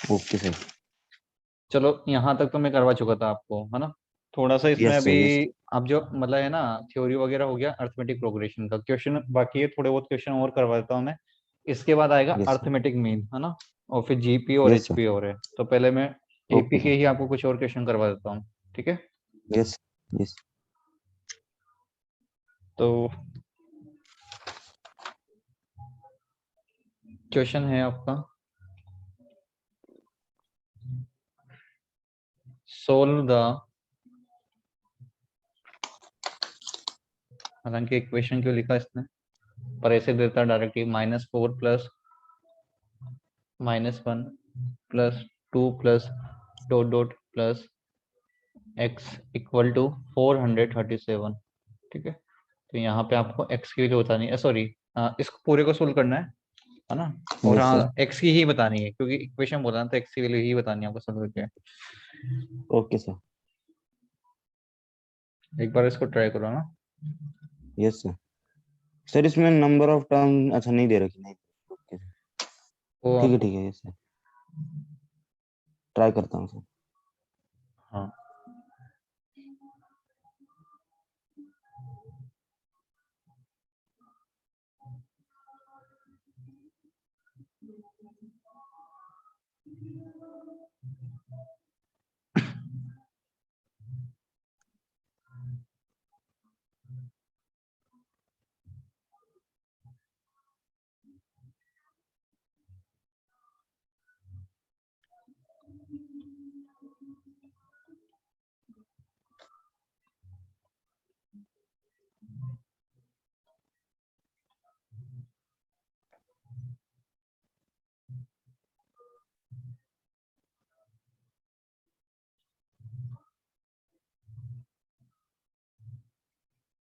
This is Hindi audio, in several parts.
Okay sir. चलो यहाँ तक तो मैं करवा चुका था आपको, है ना। थोड़ा सा इसमें यस सर, अभी यस। अब जो मतलब है ना, थ्योरी वगैरह हो गया, अर्थमेटिक प्रोग्रेशन का क्वेश्चन बाकी है, थोड़े बहुत क्वेश्चन और करवा देता हूँ मैं। इसके बाद आएगा यस सर, अर्थमेटिक मीन, है ना, और फिर जीपी और यस सर। एचपी और है। तो पहले मैं एपी ओके के सर। ही आपको कुछ और क्वेश्चन करवा देता हूँ, ठीक है। Yes, yes. तो क्वेश्चन है आपका, सोल्व द, हालांकि इक्वेशन क्यों लिखा इसने, पर ऐसे देता directly -4 plus -1 plus 2 plus dot dot plus x equal to 437, ठीक है। तो यहाँ पे आपको x की वैल्यू बतानी है, सॉरी इसको पूरे को सोल्व करना है ना। और यस सर। हाँ, x की ही बतानी है क्योंकि इक्वेशन बोला ना, तो x की वैल्यू ही बतानी है आपको सोल्व करके। Okay sir. एक बार इसको ट्राई करो ना। Yes sir. सर इसमें नंबर ऑफ टर्म अच्छा नहीं दे रखी, नहीं। Okay sir. वो ठीक है, आपको, ठीक है। यस सर, ट्राई करता हूँ सर। हाँ,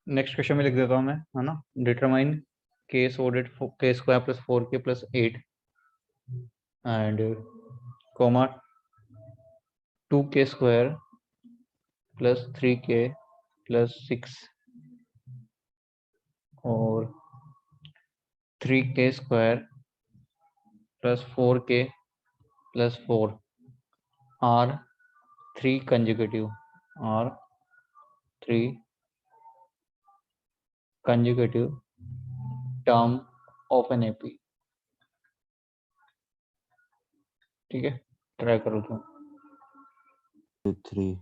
नेक्स्ट क्वेश्चन में लिख देता हूँ मैं, है ना। Determine K so that K square plus 4k plus 8 and comma 2k square plus 3k plus 6 और 3k square plus 4k plus 4 are 3 consecutive, are 3 consecutive term of N AP, ठीक है। ट्राई करो तो 3।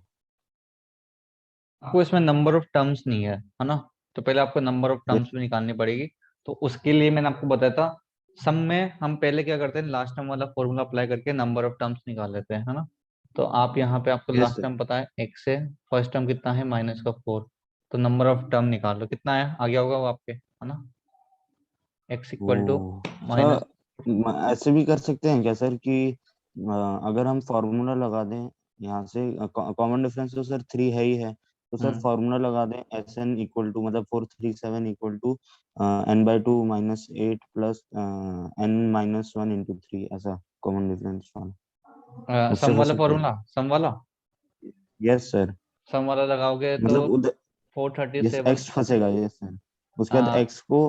आपको इसमें नंबर ऑफ टर्म्स नहीं है ना, तो पहले आपको नंबर ऑफ टर्म्स भी निकालनी पड़ेगी। तो उसके लिए मैंने आपको बताया था, सम में हम पहले क्या करते हैं, लास्ट टर्म वाला फॉर्मूला अप्लाई करके नंबर ऑफ टर्म्स निकाल लेते हैं, है ना। तो आप यहाँ पे आपको यस लास्ट सर। टर्म पता है x है, फर्स्ट टर्म कितना है -4, तो नंबर ऑफ टर्म निकाल लो कितना है, आ गया होगा वो आपके, है ना। x वो इक्वल टू अच्छा, माइनस, ऐसे भी कर सकते हैं क्या सर कि अगर हम फॉर्मूला लगा दें यहाँ से, कॉमन डिफरेंस तो सर 3 है ही है, तो सर फॉर्मूला लगा दें एस एन इक्वल टू मतलब 437 equal to n/2 -8 plus n-1 into 3, ऐसा कॉमन डिफरेंस वाला उससे सम हो वाला सकता है। फॉर्मूला, सम वाला, यस सर। सम वाला लगाओगे तो मतलब उधर यस 437। एक्स फंसेगा, यस सर। उसके बाद एक्स को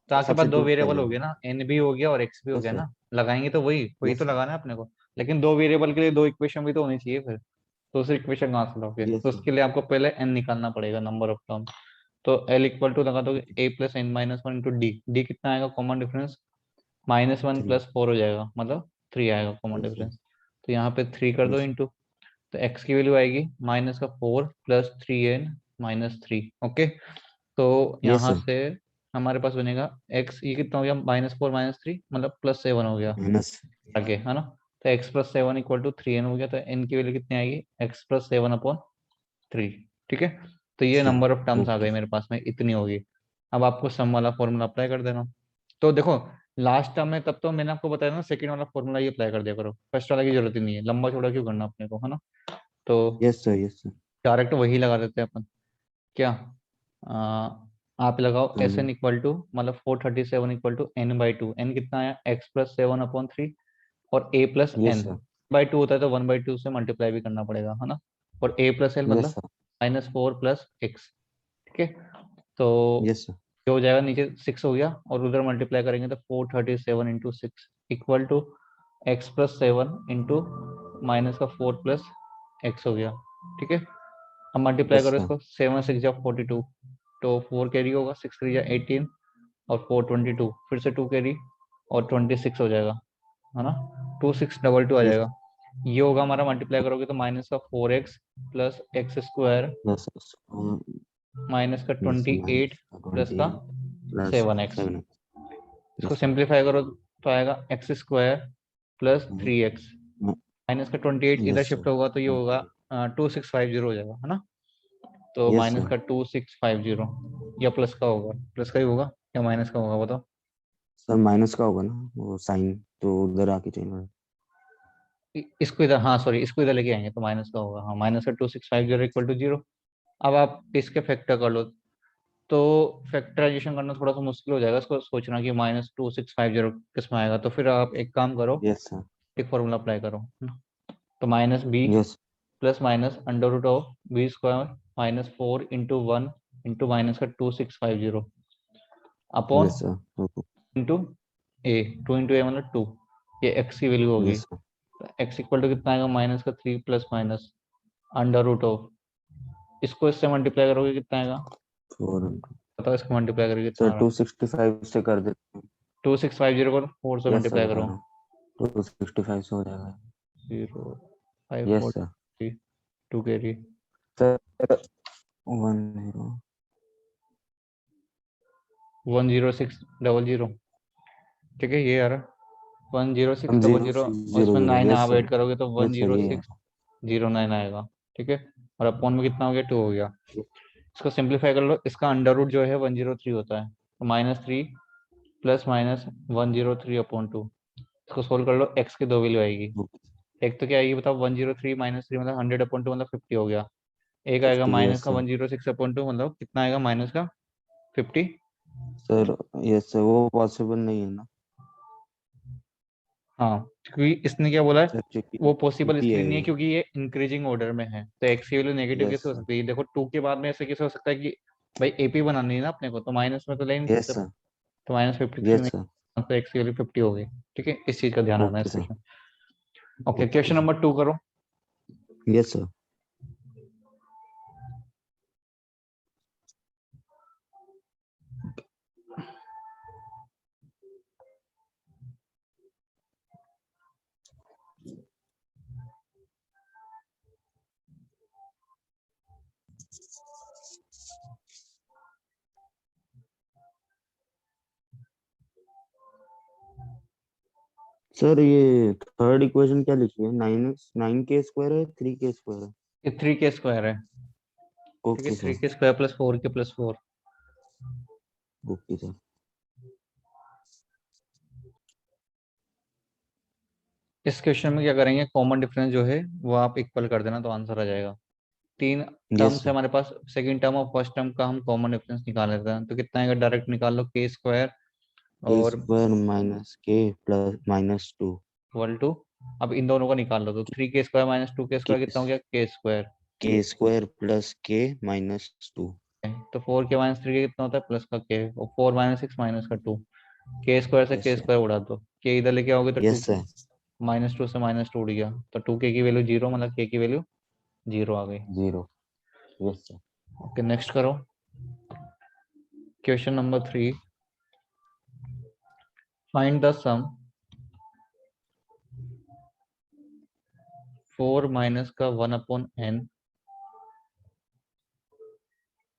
तो आपके पास दो सब्स्टिट्यूट कर वेरिएबल हो देंगे। गए ना, एन भी हो गया और एक्स भी हो यस गया सर। ना। लगाएंगे तो वही वही तो यस सर। लगाना है अपने को। लेकिन दो वेरिएबल के लिए दो इक्वेशन भी तो होनी चाहिए फिर, तो उस इक्वेशन कहाँ से लोगे, यस तो सर। उसके लिए आपको पहले एन निकालना पड़ेगा, नंबर ऑफ टर्म। तो एल इक्वल टू लगा दोगे a plus n -1 into d, d कितना आएगा कॉमन डिफरेंस, -1 3। प्लस 4 हो जाएगा, मतलब 3 आएगा कॉमन यस सर। डिफरेंस। तो यहाँ पे 3 कर दो यस। इंटू, तो एक्स की वैल्यू आएगी -4 प्लस 3n-3, ओके। तो यस यहाँ सर। से हमारे पास बनेगा x, ये कितना हो गया, -4 -3 मतलब +7 हो गया माइनस। आगे, है ना। तो x + 7 इक्वल टू 3n हो गया, तो n की वैल्यू कितनी आएगी, x + 7/3, ठीक है। तो ये ठीक। नंबर ऑफ टर्म्स आ ओके। गई मेरे पास में, इतनी होगी। अब आपको सम वाला फॉर्मूला अप्लाई कर देना। तो देखो, लास्ट टर्म में तब तो मैंने आपको बताया ना, सेकंड वाला फॉर्मूला ये अप्लाई कर दिया करो, फर्स्ट वाला की जरूरत ही नहीं है, लंबा चौड़ा क्यों करना अपने को, है ना। तो yes sir. Yes sir. Direct वही लगा देते हैं अपन, क्या, आ, आप लगाओ हाँ एस जी। एन इक्वल टू, मतलब 437 इक्वल टू n/2, एन कितना आया, x + 7/3 और a + यस n, सर। 2 होता है तो 1/2 से मल्टीप्लाई भी करना पड़ेगा, है ना। और a + l यस मतलब सर। -4 + x, ठीक है। तो यस सर। जो हो जाएगा नीचे 6 हो गया, और उधर मल्टीप्लाई करेंगे तो 437 into 6 equal to x plus 7 into minus का 4 प्लस x हो गया, ठीक है। अब मल्टीप्लाई यस करो सर, इसको, 7 6 जा 42, तो 4 कैरी होगा, 6 3 जा 18 और 4 22, फिर से 2 कैरी और 26 हो जाएगा, है ना। 2622 आ यस जाएगा। ये होगा हमारा, मल्टीप्लाई करोगे तो माइनस का 4x plus x square yes minus का यस 28 प्लस का 28 प्लस 7x। 7। इसको यस सिंप्लीफाई करो तो आएगा x square plus 3x minus का 28 इधर यस शिफ्ट होगा तो ये होगा 2650 हो जाएगा, है ना। तो यस माइनस सर। का 2650 या प्लस का होगा, प्लस का ही होगा या माइनस का होगा बताओ। सर माइनस का होगा ना, वो साइन तो उधर आके चेंज होगा। इसको इधर, हाँ सॉरी, इसको इधर लेके आएंगे तो माइनस का होगा, हाँ माइनस का 2650 इक्वल टू 0। अब आप इसके फैक्टर कर लो, तो फैक्टराइजेशन करना थोड़ा सा मुश्किल हो जाएगा, इसको सोचना कि -2650 किस में आएगा। तो फिर आप एक काम करो, यस सर। एक फॉर्मूला अप्लाई करो, है ना? तो minus B yes plus minus under root of B square minus 4 into 1 into minus का 2650 upon yes sir. Into A, 2 into A मतलब 2, ये एक्स की वैल्यू होगी। Yes sir. X equal to कितना आएगा, माइनस का 3 plus minus under root of, इसको इससे मल्टीप्लाई करोगे कितना आएगा, 400 बताओ इसको मल्टीप्लाई करोगे कितना सर, आ रहा है। 265 से कर देते हैं। 2650 को 4 से यस सर, मल्टीप्लाई बता करो, रहा हूँ, 265 से हो जाएगा। 0 5 यस 4 सर। 2 कैरी सर 10 10600, ठीक है ये आ रहा 10600, और 1000। इसमें 9 यस आप सर। ऐड करोगे तो यस सर, ये 10609 आएगा, ठीक है। और अपॉन में कितना हो गया, 2 हो गया। इसको सिंप्लीफाई कर लो, इसका अंडर रूट जो है 103 होता है, तो -3 प्लस माइनस 103 अपॉन 2। इसको सोल्व कर लो, एक्स की दो वैल्यू आएगी। एक तो क्या आएगी बताओ, 103 माइनस 3 मतलब 100 अपॉन 2 मतलब 50 हो गया। एक आएगा 50। माइनस यस का सर। 106 अपॉन 2 मतलब कितना आएगा, माइनस का 50। सर यस सर, वो पॉसिबल नहीं है ना हाँ, क्योंकि इसने क्या बोला है, सर, क्योंकि वो पॉसिबल क्योंकि इसलिए है नहीं है ये। क्योंकि ये इंक्रीजिंग ऑर्डर में है, तो एक्स की वैल्यू नेगेटिव यस कैसे हो सर। सकती है। देखो 2 के बाद में ऐसे कैसे हो सकता है कि भाई एपी बनानी है ना अपने को, तो माइनस में तो ले नहीं यस सकते, सर। तो -53 यस में सर। तो एक्स की वैल्यू 50 हो गई, ठीक है। इस चीज का ध्यान रखना है ओके इस sir. Question. Okay, okay question sir. Number 2 करो। Yes sir. सर ये थर्ड इक्वेशन क्या लिखी है, 9 के स्क्वायर है, 3 के स्क्वायर है? ये 3 के स्क्वायर है, ठीक है, ओके थ्री सर। के स्क्वायर प्लस 4 के प्लस 4। Okay sir. इस क्वेश्चन में क्या करेंगे, कॉमन डिफरेंस जो है वो आप इक्वल कर देना तो आंसर आ जाएगा। 3 यस टर्म्स है सर। हमारे पास, सेकंड टर्म और फर्स्ट टर्म का हम कॉमन डिफरेंस निकाल लेते हैं, तो कितना आएगा, डायरेक्ट निकाल लो, के स्क्वायर के और स्क्वायर माइनस के प्लस -2। इक्वल टू, अब इन दोनों को निकाल लो, तो 3 के स्क्वायर माइनस 2 के स्क्वायर कितना हो गया, के स्क्वायर। के स्क्वायर प्लस के -2। तो 4 के माइनस 3 के कितना होता है, प्लस का के, और 4 माइनस 6 माइनस का 2, के स्क्वायर से यस के सर। स्क्वायर उड़ा दो, के इधर लेके आओगे तो 2, यस सर। -2 से -2 उड़ गया, तो 2 के की वैल्यू 0 मतलब के की वैल्यू 0 आ गई। 0। Yes sir. ओके, नेक्स्ट करो, question number 3, find the sum 4 minus का 1 अपॉन n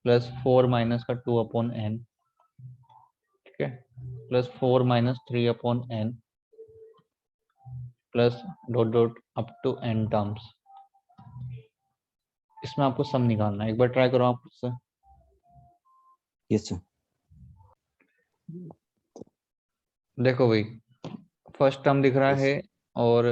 प्लस 4 माइनस का 2 अपॉन n, ठीक है, plus 4 minus 3 upon n plus dot dot up to n terms. इसमें आपको सम निकालना है, एक बार ट्राई करो आप उससे। Yes sir. देखो भाई, फर्स्ट टर्म दिख रहा यस है सर। और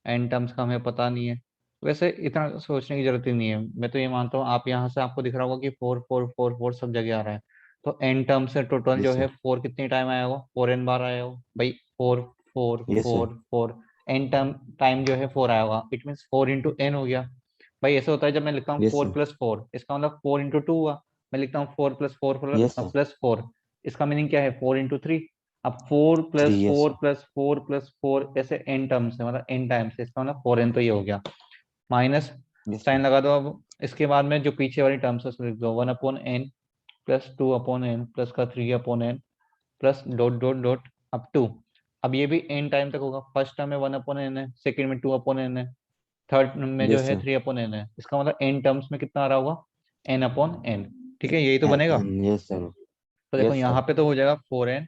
एन टर्म्स का हमें पता नहीं है, वैसे इतना सोचने की जरूरत ही नहीं है। मैं तो ये मानता हूँ, आप यहाँ से आपको दिख रहा होगा कि 4 4 4 4 सब जगह आ रहा है, तो एन टर्म से टोटल जो यस है सर। 4 कितनी टाइम आया होगा, 4n बार आया होगा भाई, 4 4 yes sir. 4 4, N term time जो है 4 आया होगा, इट मीन 4 इंटू एन हो गया। भाई ऐसे होता है जब मैं लिखता हूँ यस 4 सर। प्लस 4, इसका मतलब 4 इंटू 2 हुआ। मैं लिखता हूँ 4 प्लस 4 यस सर। प्लस 4, इसका मीनिंग क्या है, 4 इंटू 3। अब 4 plus 3 yes four plus four plus four ऐसे n टर्म्स है, मतलब n टाइम्स, इसका मतलब 4n तो ये हो गया, माइनस yes साइन लगा दो। अब इसके बाद में जो पीछे वाली टर्म्स है उसको लिख दो, 1/n प्लस 2/n प्लस का 3/n plus dot dot dot up to. अब ये भी n टाइम तक होगा, फर्स्ट टर्म में 1/n है, सेकंड में 2/n है, थर्ड में जो yes है sir 3/n है। इसका मतलब n टर्म्स में कितना आ रहा होगा, n/n। ठीक है, यही तो बनेगा। yes sir तो देखो yes sir यहाँ पे तो हो जाएगा 4n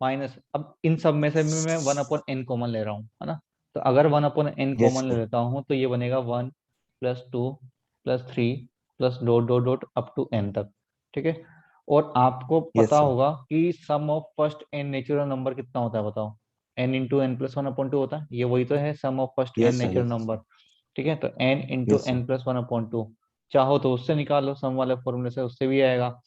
माइनस, अब इन सब में से भी मैं 1/n कॉमन ले रहा हूँ, है ना। तो अगर 1/n yes कॉमन ले sir लेता हूँ तो ये बनेगा 1 plus 2 plus 3 plus dot dot dot up to n तक। ठीक है, और आपको पता yes sir होगा कि sum of first n natural number कितना होता है, बताओ। n इंटू एन प्लस 1/2 होता है, ये वही तो है sum of first n yes sir natural yes number. ठीक है, तो n into yes sir n plus 1/2, चाहो तो उससे निकाल लो, सम वाले फॉर्मूले से, उससे भी आएगा।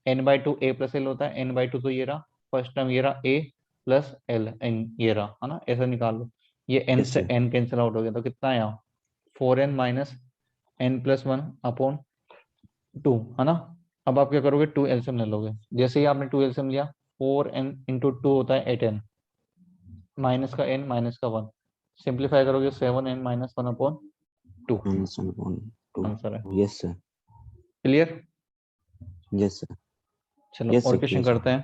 n/2 a प्लस एल होता है, n/2 तो ये रहा फर्स्ट टर्म, ये रहा a प्लस एल एन, ये रहा, है ना, ऐसा निकाल लो। ये n yes से sir n कैंसिल आउट हो गया, तो कितना आया, 4n माइनस n प्लस 1/2, है ना। अब आप क्या करोगे, 2 एलसीएम ले लोगे, जैसे ही आपने 2 एलसीएम लिया, 4n इंटू 2 होता है 8n, माइनस का n माइनस का 1, सिंप्लीफाई करोगे 7n minus 1/2, minus 1 upon 2 answer है। yes sir clear. yes sir चलो yes और sir क्वेश्चन clear sir करते हैं।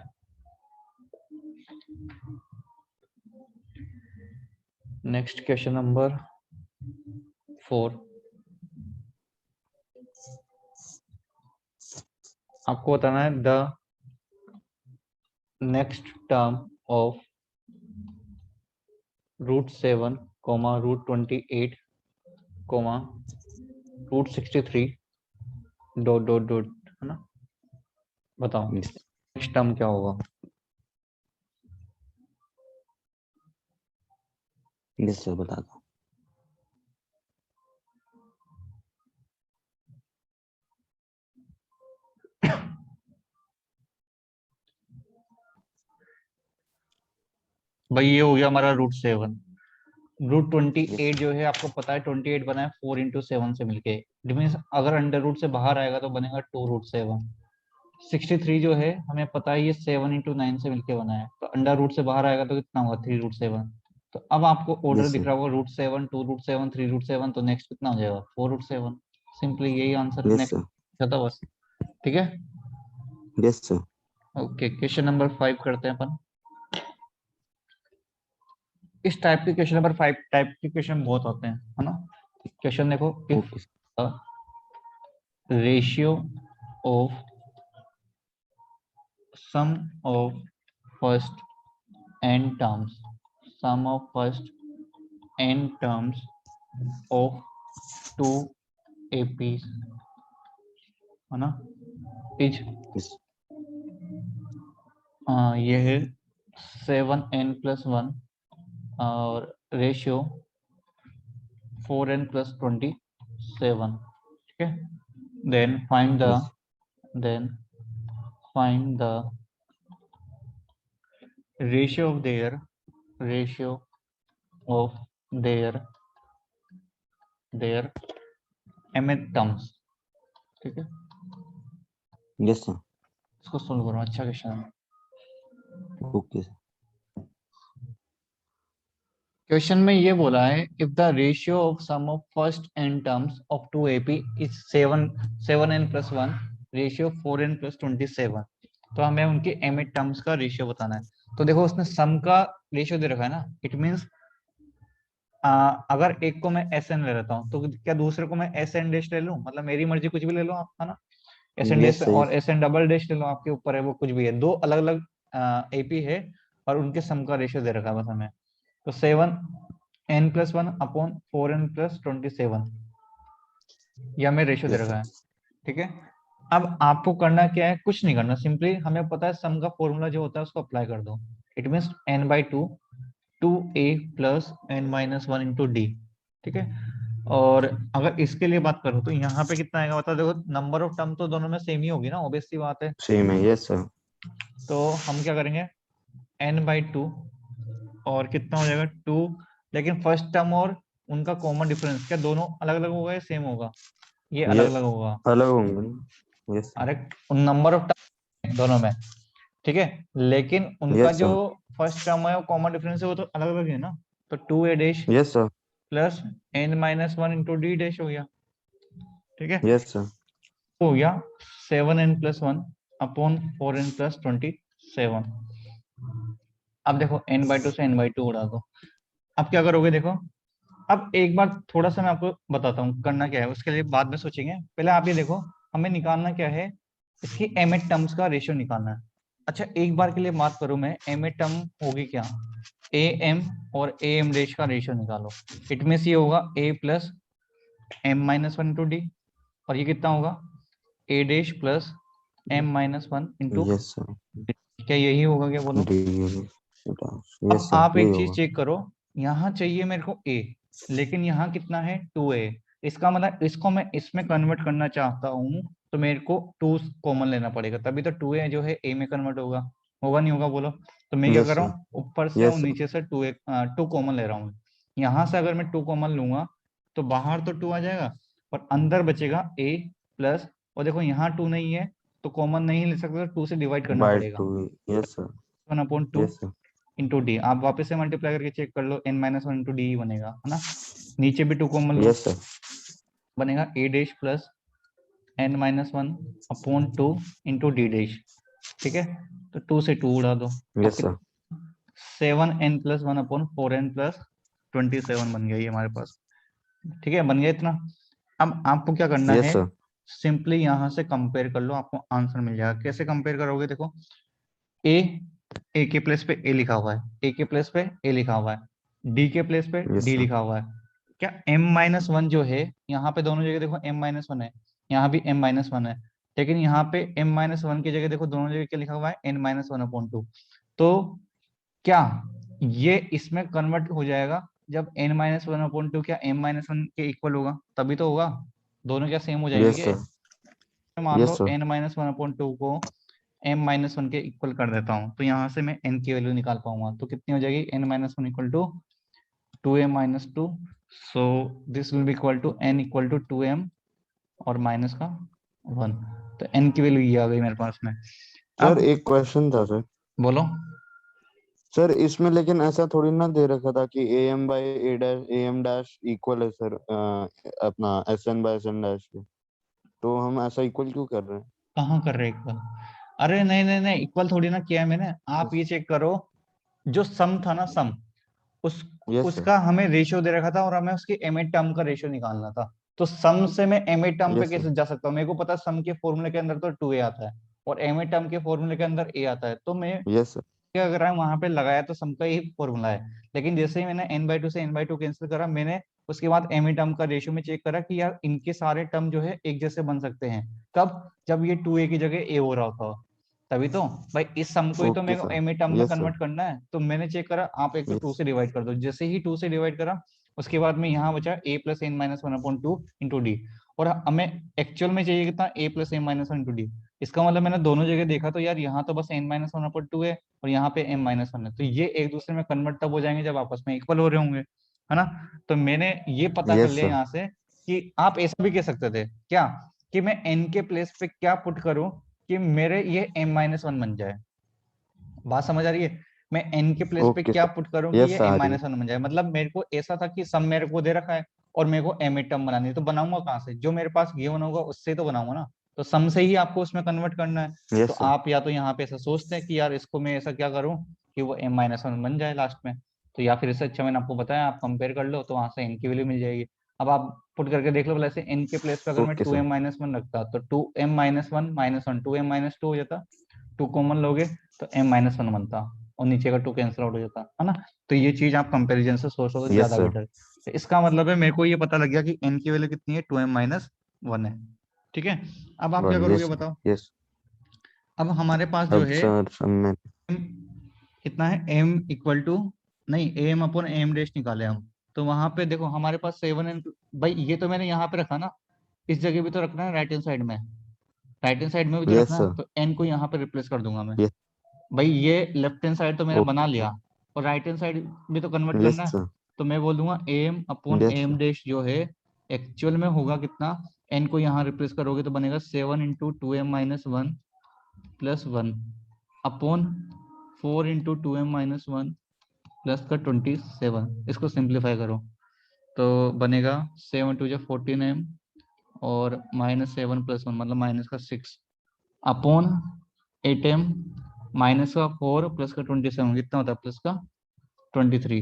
नेक्स्ट क्वेश्चन नंबर 4, आपको बताना है the next term of √7, √28, √63 dot dot dot, है ना। बताओ yes नेक्स्ट टर्म क्या होगा। yes sir बता दो भाई ये हो गया हमारा √7, √28 yes जो है आपको पता है 28 बना है 4 × 7 से मिलके, इट मीन्स अगर अंडर रूट से बाहर आएगा तो बनेगा 2√7। 63 जो है हमें पता है ये 7 × 9 से मिलके बना है, तो अंडर रूट से बाहर आएगा तो कितना होगा, 3√7। तो अब आपको ऑर्डर yes दिख sir रहा होगा √7, 2√7, 3√7, तो नेक्स्ट कितना हो जाएगा, 4√7। सिंपली यही आंसर yes नेक्स्ट sir था बस। ठीक है, yes sir okay, question number 5 करते हैं अपन। इस टाइप के क्वेश्चन नंबर 5 टाइप के क्वेश्चन बहुत होते हैं, है ना। क्वेश्चन देखो, if okay ratio of sum of first n terms, sum of first n terms of two APs, है ना, इज yes ये है 7n+1 और रेशियो 4n+27। ठीक है, then find the yes then find the ratio of their mth terms। ठीक है, yes sir इसको सोल्व करो, अच्छा क्वेश्चन है। okay sir क्वेश्चन में ये बोला है, if the ratio of sum of first n terms of 2AP is 7n+1, ratio 4n+27, तो हमें उनके mth टर्म्स का रेशियो बताना है। तो देखो उसने सम का रेशियो दे रखा है ना, इट मींस अगर एक को मैं SN ले लेता हूँ तो क्या दूसरे को मैं SN डैश ले लूँ, मतलब मेरी मर्जी कुछ भी ले लो आप, है ना। SN डैश yes sir और yes SN डबल डैश ले लो, आपके ऊपर है, वो कुछ भी है, दो अलग अलग AP है और उनके सम का रेशियो दे रखा है बस हमें। तो 7n+1/4n+27, ये हमें रेशियो दे yes sir रखा है। ठीक है, अब आपको करना क्या है, कुछ नहीं करना, सिंपली हमें पता है सम का फॉर्मूला जो होता है उसको अप्लाई कर दो। It means n/2 2a + n-1 into D. ठीक है, और अगर इसके लिए बात करो तो यहाँ पे कितना आएगा, बता देखो, नंबर ऑफ टर्म तो दोनों में सेम ही होगी ना, ऑब्वियस सी बात है। same है yes sir तो हम क्या करेंगे, n/2 और कितना हो जाएगा 2, लेकिन फर्स्ट टर्म और उनका कॉमन डिफरेंस क्या दोनों अलग अलग होगा या सेम होगा, ये ये अलग अलग होगा। अलग होंगे ना yes sir अरे नंबर ऑफ टर्म दोनों में, ठीक है, लेकिन उनका yes जो sir फर्स्ट टर्म है वो कॉमन डिफरेंस है, वो तो अलग अलग है ना, तो 2a dash yes sir, plus n-1 into D dash हो गया, ठीक है, यस सर, हो गया 7n+1 अपॉन 4n+27। अब देखो n/2 से n/2 उड़ा दो। अब क्या करोगे देखो, अब एक बार थोड़ा सा मैं आपको बताता हूँ करना क्या है, उसके लिए बाद में सोचेंगे, पहले आप ये देखो हमें निकालना क्या है, इसकी एम टर्म्स का रेशियो निकालना है। अच्छा एक बार के लिए बात करूं मैं, एम टर्म होगी क्या, ए एम और ए एम डैश का रेशियो निकालो। इट मीन्स ये होगा a plus m-1 into D, और ये कितना होगा a dash plus m-1 into, yes sir, क्या यही होगा क्या बोलो। डी, यस अब सर, आप यही एक चीज होगा। चेक करो, यहाँ चाहिए मेरे को a, लेकिन यहाँ कितना है 2a, इसका मतलब इसको मैं इसमें कन्वर्ट करना चाहता हूँ तो मेरे को 2 कॉमन लेना पड़ेगा, तभी तो 2a जो है a में कन्वर्ट होगा, होगा नहीं होगा बोलो। तो मैं क्या यस कर रहा सर, हूँ, ऊपर से और यस सर, नीचे से 2 कॉमन ले रहा हूँ। यहाँ से अगर मैं 2 कॉमन लूंगा तो बाहर तो 2 आ जाएगा और अंदर बचेगा a प्लस, और देखो यहाँ 2 नहीं है तो कॉमन नहीं ले सकते, तो 2 से डिवाइड करना बाय पड़ेगा, 2, yes sir, 1/2 yes sir, into D. आप वापस से मल्टीप्लाई करके चेक कर लो, n-1 इंटू डी ही बनेगा, है ना। नीचे भी 2 कॉमन लो, यस सर, बनेगा a dash plus n-1 upon 2 into D dash, ठीक है। तो 2 से 2 उड़ा दो, अब yes sir, 7n+1 upon 4n+27 बन गया ये हमारे पास, ठीक है, बन गया इतना। अब आपको क्या करना यस है, सर, सिंपली यहाँ से कंपेयर कर लो, आपको आंसर मिल जाएगा। कैसे कंपेयर करोगे, देखो ए, ए के प्लेस पे ए लिखा हुआ है, ए के प्लेस पे ए लिखा हुआ है, डी के प्लेस पे यस डी सर, लिखा हुआ है, क्या m-1 जो है यहाँ पे दोनों जगह देखो m-1 है, यहाँ भी m-1 है, लेकिन यहाँ पे m-1 की जगह देखो दोनों जगह क्या लिखा हुआ है n-1/2। तो क्या ये इसमें कन्वर्ट हो जाएगा जब n-1/2 क्या m-1 के इक्वल होगा, तभी तो होगा, दोनों क्या सेम हो जाएंगे यस क्या। सर, मान लो यस सर, n-1/2 को m-1 के इक्वल कर देता हूँ, तो यहाँ से मैं n की वैल्यू निकाल पाऊंगा, तो कितनी हो जाएगी n-1 equal to 2m-2, so this will be equal to n equal to 2m और माइनस का 1, तो n की वैल्यू ये आ गई मेरे पास में। सर अब एक क्वेश्चन था सर। बोलो, सर इसमें लेकिन ऐसा थोड़ी ना दे रखा था कि A M by A dash A M dash equal है सर, अपना S N by S N dash पे, तो हम ऐसा इक्वल क्यों कर रहे हैं? कहाँ कर रहे इक्वल, अरे नहीं नहीं नहीं, इक्वल थोड़ी ना किया है मैंने, आप ये चेक करो, जो सम था ना सम, उस यस सर, उसका हमें रेशियो दे रखा था और हमें उसकी एम टर्म का रेशियो निकालना था, तो सम से मैं एम टर्म पे यस सर, कैसे जा सकता हूँ, मेरे को पता है सम के फॉर्मूले के अंदर तो 2a आता है और एम टर्म के फॉर्मूले के अंदर a आता है, तो मैं यस सर, क्या कर रहा है वहां पे लगाया तो सम का ही फॉर्मूला है, लेकिन जैसे ही मैंने n/2 से n/2 कैंसिल करा, मैंने उसके बाद एम टर्म का रेशियो में चेक करा कि यार इनके सारे टर्म जो है एक जैसे बन सकते हैं, कब, जब ये 2a की जगह a हो रहा होता, तभी तो भाई इस सम को ही तो ओके मेरे को सर, एम टर्म में यस सर, कन्वर्ट करना है, तो मैंने चेक करा, आप एक तो 2 यस, से डिवाइड कर दो, जैसे ही 2 से डिवाइड करा उसके बाद में यहाँ बचा a plus n-1/2 into D, और हमें एक्चुअल में चाहिए कितना a plus n-1 into D, इसका मतलब मैंने दोनों जगह देखा तो यार यहाँ तो बस n-1/2 है और यहाँ पे m-1 है, तो ये एक दूसरे में कन्वर्ट तब हो जाएंगे जब आपस में इक्वल हो रहे होंगे, है ना। तो मैंने ये पता कर यस लिया सर, यहाँ से कि आप ऐसा भी कह सकते थे क्या, कि मैं n के प्लेस पे क्या पुट करूं कि मेरे ये m-1 बन जाए, बात समझ आ रही है, मैं n के प्लेस पे ओके क्या सर, पुट करूं कि यस ये सर, आ रही है, m-1 बन जाए, मतलब मेरे को ऐसा था कि सम मेरे को दे रखा है और मेरे को एम टर्म बनानी है, तो बनाऊंगा कहाँ से, जो मेरे पास गिवन होगा उससे तो बनाऊंगा ना, तो सम से ही आपको उसमें कन्वर्ट करना है। तो यस सर, आप या तो यहाँ पे ऐसा सोचते हैं कि यार इसको मैं ऐसा क्या करूं कि वो m-1 बन जाए लास्ट में, तो या फिर इससे अच्छा मैंने आपको बताया आप कंपेयर कर लो, तो वहां से n की वैल्यू मिल जाएगी। अब आप पुट करके देख लो, बोला ऐसे n के प्लेस पे अगर मैं ओके सर, 2m-1 रखता तो 2m-1 2m-2 हो जाता, 2 कॉमन लोगे तो m-1 बनता और नीचे का 2 कैंसिल आउट हो जाता है ना। तो ये चीज आप कंपैरिजन से सोचो तो यस ज्यादा सर, बेटर है, तो इसका मतलब है मेरे को ये पता लग गया कि n की वैल्यू कितनी है, 2m-1 है, ठीक है। अब आप क्या वन, करोगे यस सर, बताओ, यस। अब हमारे पास जो अब है सर सब में, m कितना है, m इक्वल टू, नहीं am अपॉन m डैश निकाले हम, तो वहां पे देखो हमारे पास 7n, भाई ये तो मैंने यहाँ पे रखा ना, इस जगह भी तो रखना है, राइट हैंड साइड में, राइट हैंड साइड में भी तो यस रखना है, सर, तो n को यहाँ पे रिप्लेस कर दूंगा मैं, यस, भाई ये लेफ्ट हैंड साइड तो मैंने बना ओके लिया सर, और राइट हैंड साइड भी तो कन्वर्ट यस करना है, सर, तो मैं बोल दूंगा M upon yes M sir, dash जो है एक्चुअल में होगा कितना, एन को यहाँ रिप्लेस करोगे तो बनेगा 7 into 2m-1 plus 1 upon 4 into 2m-1 plus का 27, इसको सिंप्लीफाई करो तो बनेगा 7 टू 14m और -7 + 1 मतलब माइनस का 6 अपॉन 8m माइनस का 4 प्लस का 27 कितना होता है प्लस का 23।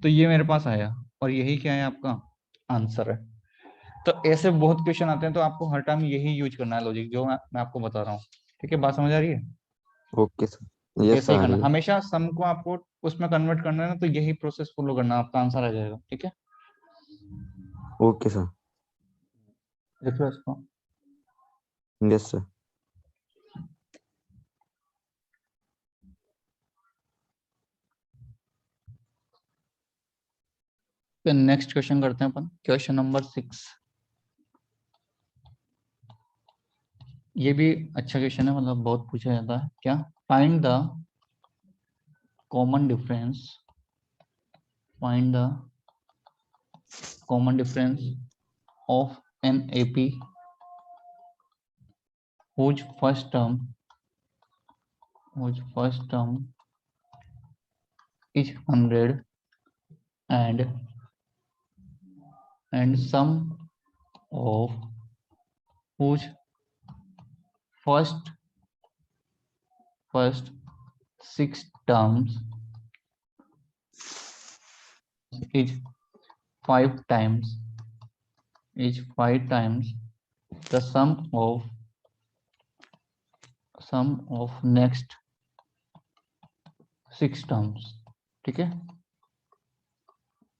तो ये मेरे पास आया और यही क्या है आपका आंसर है। तो ऐसे बहुत क्वेश्चन आते हैं, तो आपको हर टाइम यही यूज करना है लॉजिक जो मैं आपको बता रहा हूँ। ठीक है, बात समझ आ रही है? ओके सर, यस ऐसे ही आ करना रही है। हमेशा, सम को आपको उसमें कन्वर्ट करना है ना, तो यही प्रोसेस फॉलो करना, आपका आंसर आ जाएगा। ठीक है, ओके सर, लिख लो इसको। Yes sir. फिर नेक्स्ट क्वेश्चन करते हैं अपन, क्वेश्चन नंबर 6। ये भी अच्छा क्वेश्चन है, मतलब बहुत पूछा जाता है। क्या? Find the common difference, find the common difference of an AP whose first term is 100 and sum of whose first 6 terms is 5 times the sum of next 6 terms। ठीक है,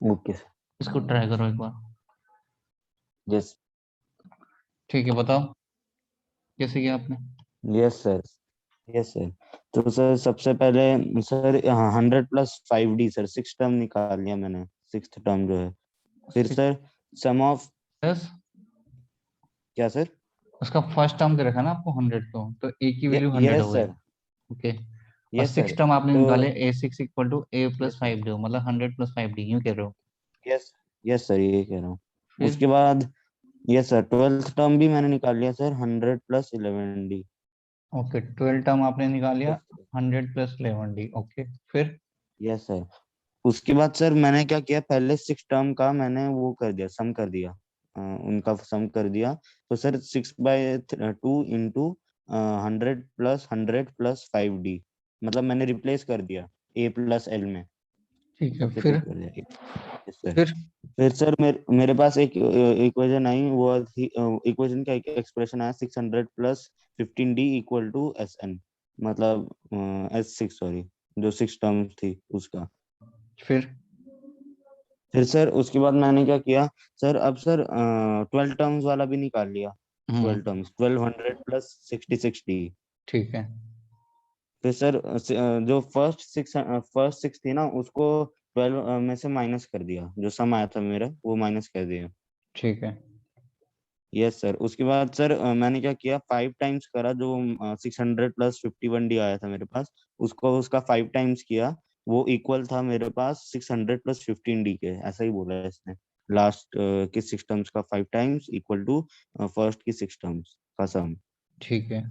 ओके सर, इसको ट्राई करो एक बार। यस। ठीक है, बताओ कैसे किया आपने। Yes sir, yes sir. तो सर सबसे पहले सर 100 + 5d सर, 6 टर्म निकाल लिया मैंने, 6th टर्म जो है। फिर सर सम ऑफ, यस, क्या सर? उसका फर्स्ट टर्म दे रखा ना आपको 100 को, तो ए की वैल्यू 100 हो यस गई। सर, ओके, और यस सर। 6 टर्म आपने तो निकाले, a6 = a + yes sir, 5d, मतलब 100 + 5d, यूं कह रहे हो। यस, यस सर, ये कह रहा हूँ। फिर उसके बाद यस सर, 12th टर्म भी मैंने निकाल लिया सर, 100 + 11d। ओके, 12 टर्म आपने निकाल लिया, 100 + 11d। ओके, फिर यस सर। उसके बाद सर मैंने क्या किया, पहले 6 टर्म का मैंने वो कर दिया, सम कर दिया, उनका सम कर दिया। तो सर 6/2 इंटू 100 + 100 + 5d, मतलब मैंने रिप्लेस कर दिया a+l में, ठीक है, सब्स्टिट्यूट फिर कर दिया। Yes sir. फिर फिर सर मेरे पास एक इक्वेशन आई, वो थी इक्वेशन का एक एक्सप्रेशन आया, 600 + 15d = Sn, मतलब S6, सॉरी, जो 6 टर्म्स थी उसका। फिर फिर सर उसके बाद मैंने क्या किया सर, अब सर 12 टर्म्स वाला भी निकाल लिया। 12 हम्म, टर्म्स, 1200 + 66d। ठीक है, फिर सर जो फर्स्ट सिक्स थी ना, उसको 12 में से माइनस कर दिया, जो सम आया था मेरा वो माइनस कर दिया। ठीक है, यस सर। उसके बाद सर मैंने क्या किया, 5 टाइम्स करा, जो 600 + 51d आया था मेरे पास, उसको उसका 5 टाइम्स किया। वो इक्वल था मेरे पास 600 + 15d के, ऐसा ही बोला है इसने। लास्ट के 6 टर्म्स का 5 टाइम्स इक्वल टू फर्स्ट की 6 टर्म्स का सम। ठीक है।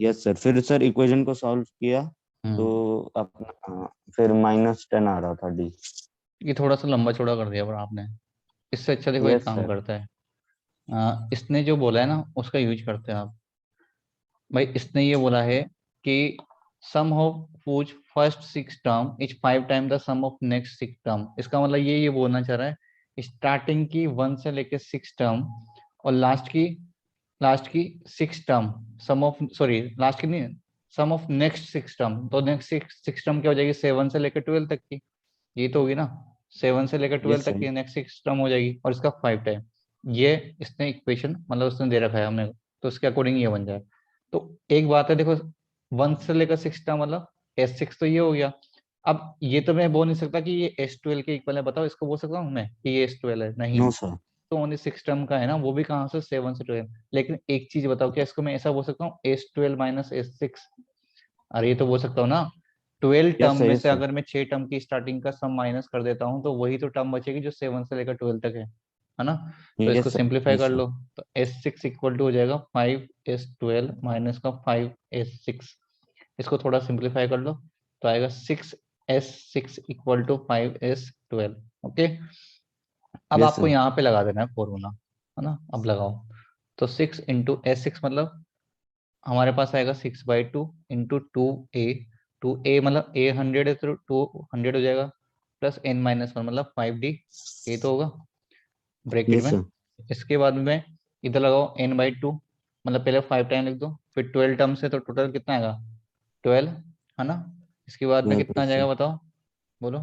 Yes sir. फिर सर इक्वेशन को सॉल्व किया, तो हम्म, अपना फिर -10 आ रहा था डी। ये थोड़ा सा लंबा चौड़ा कर दिया पर आपने। इससे अच्छा देखो, एक यस काम सर। करता है, इसने जो बोला है ना उसका यूज करते हैं आप। भाई इसने ये बोला है कि sum of which first 6 term is 5 time the sum of next 6 term. इसका मतलब ये बोलना चाह रहा है स्टार्टिंग की 1 से लेके 6 टर्म और लास्ट की 6 term, sum of, sorry last की नहीं, सम ऑफ नेक्स्ट 6 टर्म, तो नेक्स्ट 6 टर्म क्या हो जाएगी, 7 से लेकर 12 तक की, ये तो होगी ना, 7 से लेकर 12 यस तक सर। की नेक्स्ट 6 टर्म हो जाएगी, और इसका 5 टाइम। ये इसने इक्वेशन मतलब उसने दे रखा है हमने, तो उसके अकॉर्डिंग ये बन जाए। तो एक बात है देखो, 1 से लेकर 6 टर्म मतलब S6 तो ये हो गया। अब ये तो मैं बोल नहीं सकता कि ये S12 के इक्वल है, बताओ इसको बोल सकता हूँ मैं कि ये S12 है? नो नहीं, सर। तो ओनली 6 टर्म का है ना, वो भी कहाँ से, 7 से 12। लेकिन एक चीज बताओ, क्या इसको मैं ऐसा बोल सकता हूँ S12 - S6? अरे ये तो बोल सकता हूँ ना, 12 टर्म यस सर, में से यस सर। अगर मैं 6 टर्म की स्टार्टिंग का सम माइनस कर देता हूँ, तो वही तो टर्म बचेगी जो 7 से लेकर 12 तक है ना? तो इसको यस सर, सिंप्लीफाई यस कर सर। लो, तो S6 इक्वल टू हो जाएगा 5 S12 माइनस का 5 S6। इसको थोड़ा सिंप्लीफाई कर लो, तो आएगा 6s6 equal to 5s12। Okay, अब यस आपको सर। यहाँ पे लगा देना है फॉर्मूला, है ना। अब लगाओ, तो 6 × s6 मतलब हमारे पास आएगा 6/2 इंटू 2a। 2a मतलब a 100 है तो 200 हो जाएगा, प्लस n-1 मतलब 5d, ये तो होगा ब्रैकेट यस में। सर। इसके बाद में इधर लगाओ n/2, मतलब पहले 5 टाइम लिख दो, फिर 12 टर्म से, तो टोटल कितना आएगा 12, है ना। इसके बाद में कितना आ यस जाएगा सर। बताओ, बोलो।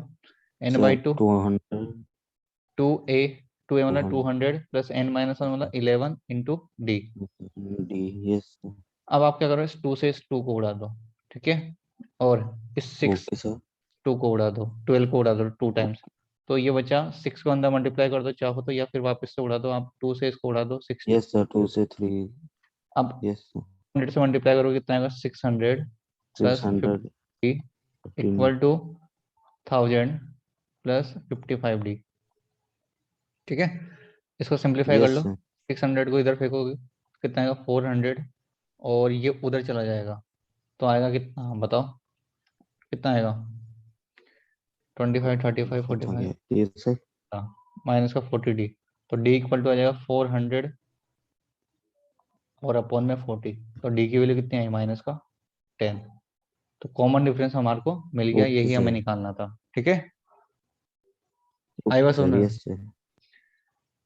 सर n/2 200 2a, 2a मतलब 200 200 प्लस n-1 मतलब 11 into d. D. Yes sir. अब आप क्या करो, इस 2 से इस 2 को उड़ा दो, ठीक है, और इस 6 ओके सर। 2 को उड़ा दो, 12 को उड़ा दो 2 टाइम्स, तो ये बचा 6 को अंदर मल्टीप्लाई कर दो चाहो तो, या फिर वापस से उड़ा दो आप, 2 से इसको उड़ा दो 60। यस सर 2 से 3। अब यस सर। 100 से मल्टीप्लाई करोगे कितना आएगा, 600 plus 600 50 15। Equal to 1000 plus 55d, ठीक है। इसको सिंप्लीफाई कर यस लो, सर। 600 को इधर फेंकोगे कितना आएगा 400, और ये उधर चला जाएगा, तो आएगा कितना बताओ, कितना आएगा 25 35 45, यस सर। माइनस का 40d, तो d इक्वल टू आ जाएगा 400 और अपॉन में 40, तो d की वैल्यू कितनी आई माइनस का 10। तो कॉमन डिफरेंस हमारे को मिल गया, ओके यही हमें सर। निकालना था, ठीक है। आई ओके बात सर। सुन रहे यस हैं? सर।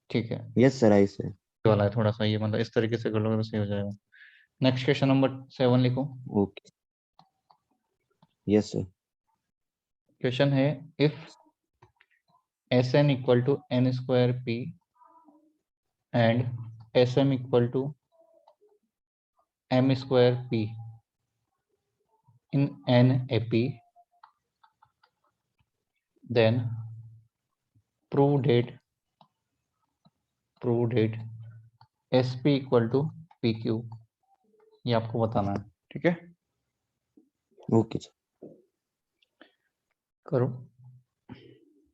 ठीक है, यस सर। आई सर। ये वाला है थोड़ा सा, ये मतलब इस तरीके से कर लोगे तो सही हो जाएगा। नेक्स्ट क्वेश्चन नंबर 7 लिखो। ओके। Yes sir. क्वेश्चन है, if Sn equal to n square p and Sm equal to m square p in n ap, then prove that sp equal to pq, ये आपको बताना है, ठीक है। Okay sir. करो।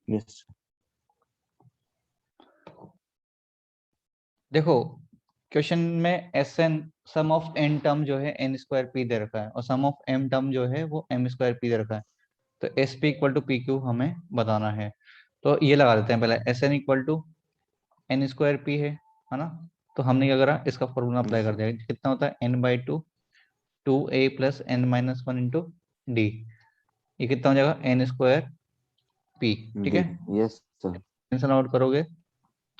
यस। देखो, क्वेश्चन में S N, sum of N term जो है एन स्क्वायर पी दे रखा है, और सम ऑफ एम टर्म जो है वो एम स्क्वायर पी दे रखा है, तो S P equal to P Q हमें बताना है। तो ये लगा देते हैं पहले, S N equal to N square P है ना। तो हमने क्या करा, इसका फॉर्मूला अप्लाई यस कर दिया, कितना होता है n/2 2a plus n-1 into D, ये कितना हो जाएगा एन स्क्वायर पी, ठीक डी। है। Yes sir. कैंसिल आउट करोगे,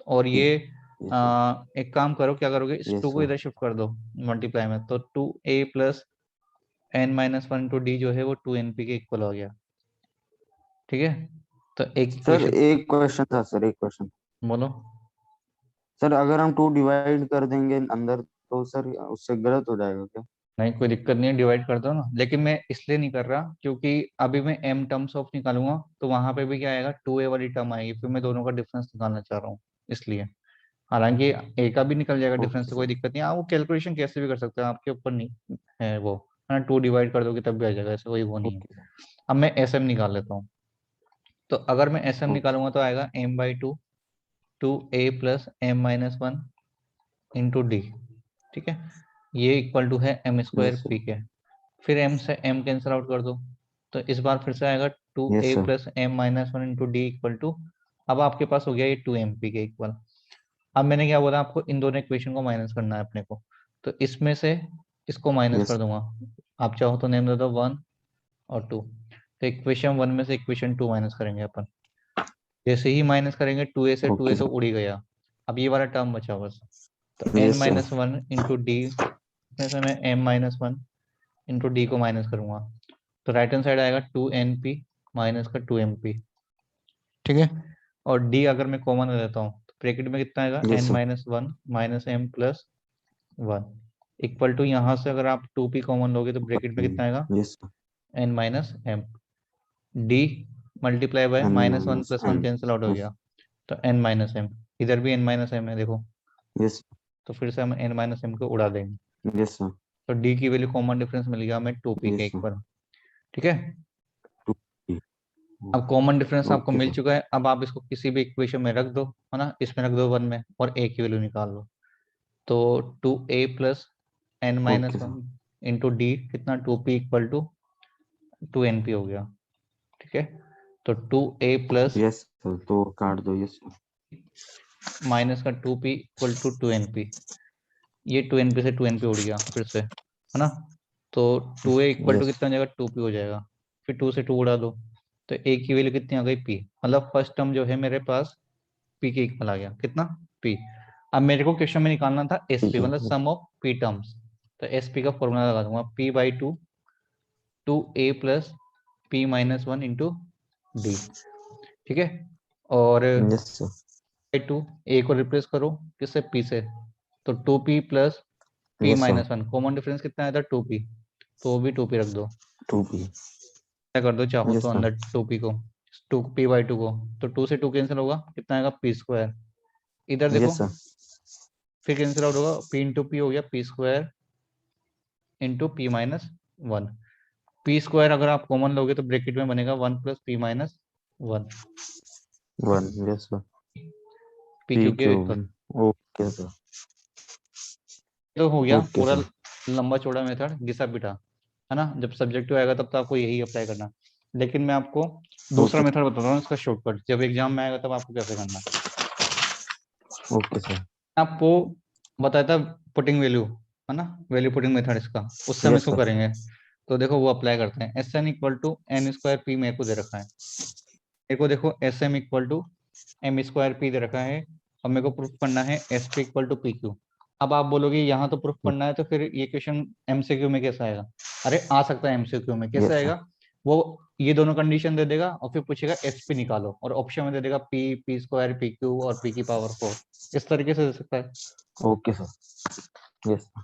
और ये यस सर। एक काम करो, क्या करोगे, इस यस 2 को सर। इधर शिफ्ट कर दो मल्टीप्लाई में, तो 2a plus n-1 into D जो है वो 2np के इक्वल हो गया, ठीक है। तो एक सर इक्वेशन, एक क्वेश्चन था सर, एक क्वेश्चन। बोलो। सर अगर हम 2 डिवाइड कर देंगे अंदर तो सर उससे गलत हो जाएगा क्या? नहीं कोई दिक्कत नहीं है, डिवाइड कर दो ना, लेकिन मैं इसलिए नहीं कर रहा क्योंकि अभी मैं m टर्म्स ऑफ निकालूंगा, तो वहां पे भी क्या आएगा 2a वाली टर्म आएगी, फिर मैं दोनों का डिफरेंस निकालना चाह रहा हूँ, इसलिए। हालांकि a का भी निकल जाएगा डिफरेंस, ओके तो कोई सर। दिक्कत नहीं, आप वो कैलकुलेशन कैसे भी कर सकते हैं, आपके ऊपर नहीं है वो, है ना। 2 डिवाइड कर दोगे तब भी आ जाएगा, ऐसा कोई वो नहीं है। ओके। अब मैं एस एम निकाल लेता हूँ, तो अगर मैं एस एम ओके। निकालूंगा तो आएगा m/2 2a plus m-1 into D, ठीक है। ये इक्वल टू है M square yes sir. P के, फिर m से m कैंसिल आउट कर दो, तो इस बार फिर से आएगा 2a yes sir. Plus m-1 into D equal to, अब आपके पास हो गया ये 2mp के इक्वल। अब मैंने क्या बोला आपको, इन दोनों इक्वेशन को माइनस करना है अपने को, तो इसमें से इसको माइनस कर यस। दूंगा, आप चाहो तो नेम दे दो 1 और 2, तो इक्वेशन 1 में से इक्वेशन 2 माइनस करेंगे अपन, जैसे ही माइनस करेंगे 2a से 2a ओके तो सर। उड़ ही गया, अब ये वाला टर्म बचा बस, तो yes sir. n-1 into D में से मैं m-1 इंटू डी को माइनस करूंगा, तो राइट हैंड साइड आएगा 2np माइनस का 2mp, ठीक है। और डी अगर मैं कॉमन ले लेता हूँ तो ब्रैकेट में कितना आएगा yes sir. n-1 minus m plus 1 equal to, यहाँ से अगर आप 2p कॉमन लोगे तो ब्रैकेट में कितना आएगा yes sir. n-m, D multiply by N -1 minus + 1 M. Cancel out हो यस। गया, तो n-m, इधर भी n-m है देखो, यस। तो फिर से हम n-m को उड़ा देंगे, यस सर। तो डी की वैल्यू कॉमन डिफरेंस मिल गया हमें 2p के यस सर। इक्वल, ठीक है। 2 अब कॉमन डिफरेंस आपको ओके मिल सर। चुका है, अब आप इसको किसी भी इक्वेशन में रख दो, है ना, इसमें रख दो 1 में, और a की वैल्यू निकाल लो, तो 2a plus okay n-1 sir. Into D कितना 2p इक्वल टू 2np हो गया, ठीक है। तो 2a प्लस यस सर, तो काट दो। यस माइनस का 2p इक्वल टू 2np, ये 2np से 2np उड़ गया फिर से, है ना। तो 2a इक्वल टू यस कितना हो जाएगा, 2p हो जाएगा। फिर 2 से 2 उड़ा दो, तो a की वैल्यू कितनी आ गई, p। मतलब फर्स्ट टर्म जो है मेरे पास p के इक्वल आ गया, कितना, p। अब मेरे को क्वेश्चन में निकालना था ठीक sp, है। मतलब सम ऑफ p टर्म्स। तो sp का फॉर्मूला लगा दूंगा, p by 2 2a plus p minus 1 into d, ठीक है। और यस सर। बाई 2 a को रिप्लेस करो किससे, p से, तो 2p plus p yes sir. Minus 1, common difference कितना आया था, 2p, तो वो भी 2p रख दो। 2p। क्या कर दो चाहो तो यस सर। अंदर 2p को, 2p बाई 2 को, तो 2 से 2 कैंसिल होगा, कितना आएगा, p स्क्वायर। इधर देखो यस सर। फिर कैंसिल आउट होगा, p इंटू पी हो गया p square into p minus 1। p square अगर आप कॉमन लोगे तो ब्रैकेट में बनेगा 1 plus p minus 1, 1। Yes sir. p p Q के क्यूब। इक्वल। Okay sir. तो हो गया ओके पूरा सर। लंबा चौड़ा मेथड घिसा पिटा, है ना। जब सब्जेक्टिव आएगा तब तो आपको यही अप्लाई करना, लेकिन मैं आपको दूसरा ओके मेथड बताता हूँ इसका शॉर्टकट, जब एग्जाम में आएगा तब आपको कैसे करना है। Okay sir. आपको बताया था पुटिंग वैल्यू, है ना, वैल्यू पुटिंग मेथड इसका, उससे हम यस इसको सर। करेंगे। तो देखो वो अप्लाई करते हैं, s N equal to N square p मेरे को दे रखा है, मेरे को देखो s m equal to m square p दे रखा है, और मेरे को प्रूफ करना है s P equal to P q. अब आप बोलोगे यहाँ तो प्रूफ करना है, तो फिर ये क्वेश्चन एमसीक्यू में कैसा आएगा, अरे आ सकता है एमसीक्यू में, कैसे यस सर। आएगा, वो ये दोनों कंडीशन दे देगा और फिर पूछेगा एस पी निकालो, और ऑप्शन में दे देगा P, P square, P Q और पी की पावर 4, इस तरीके से दे सकता है। Okay sir. Yes sir.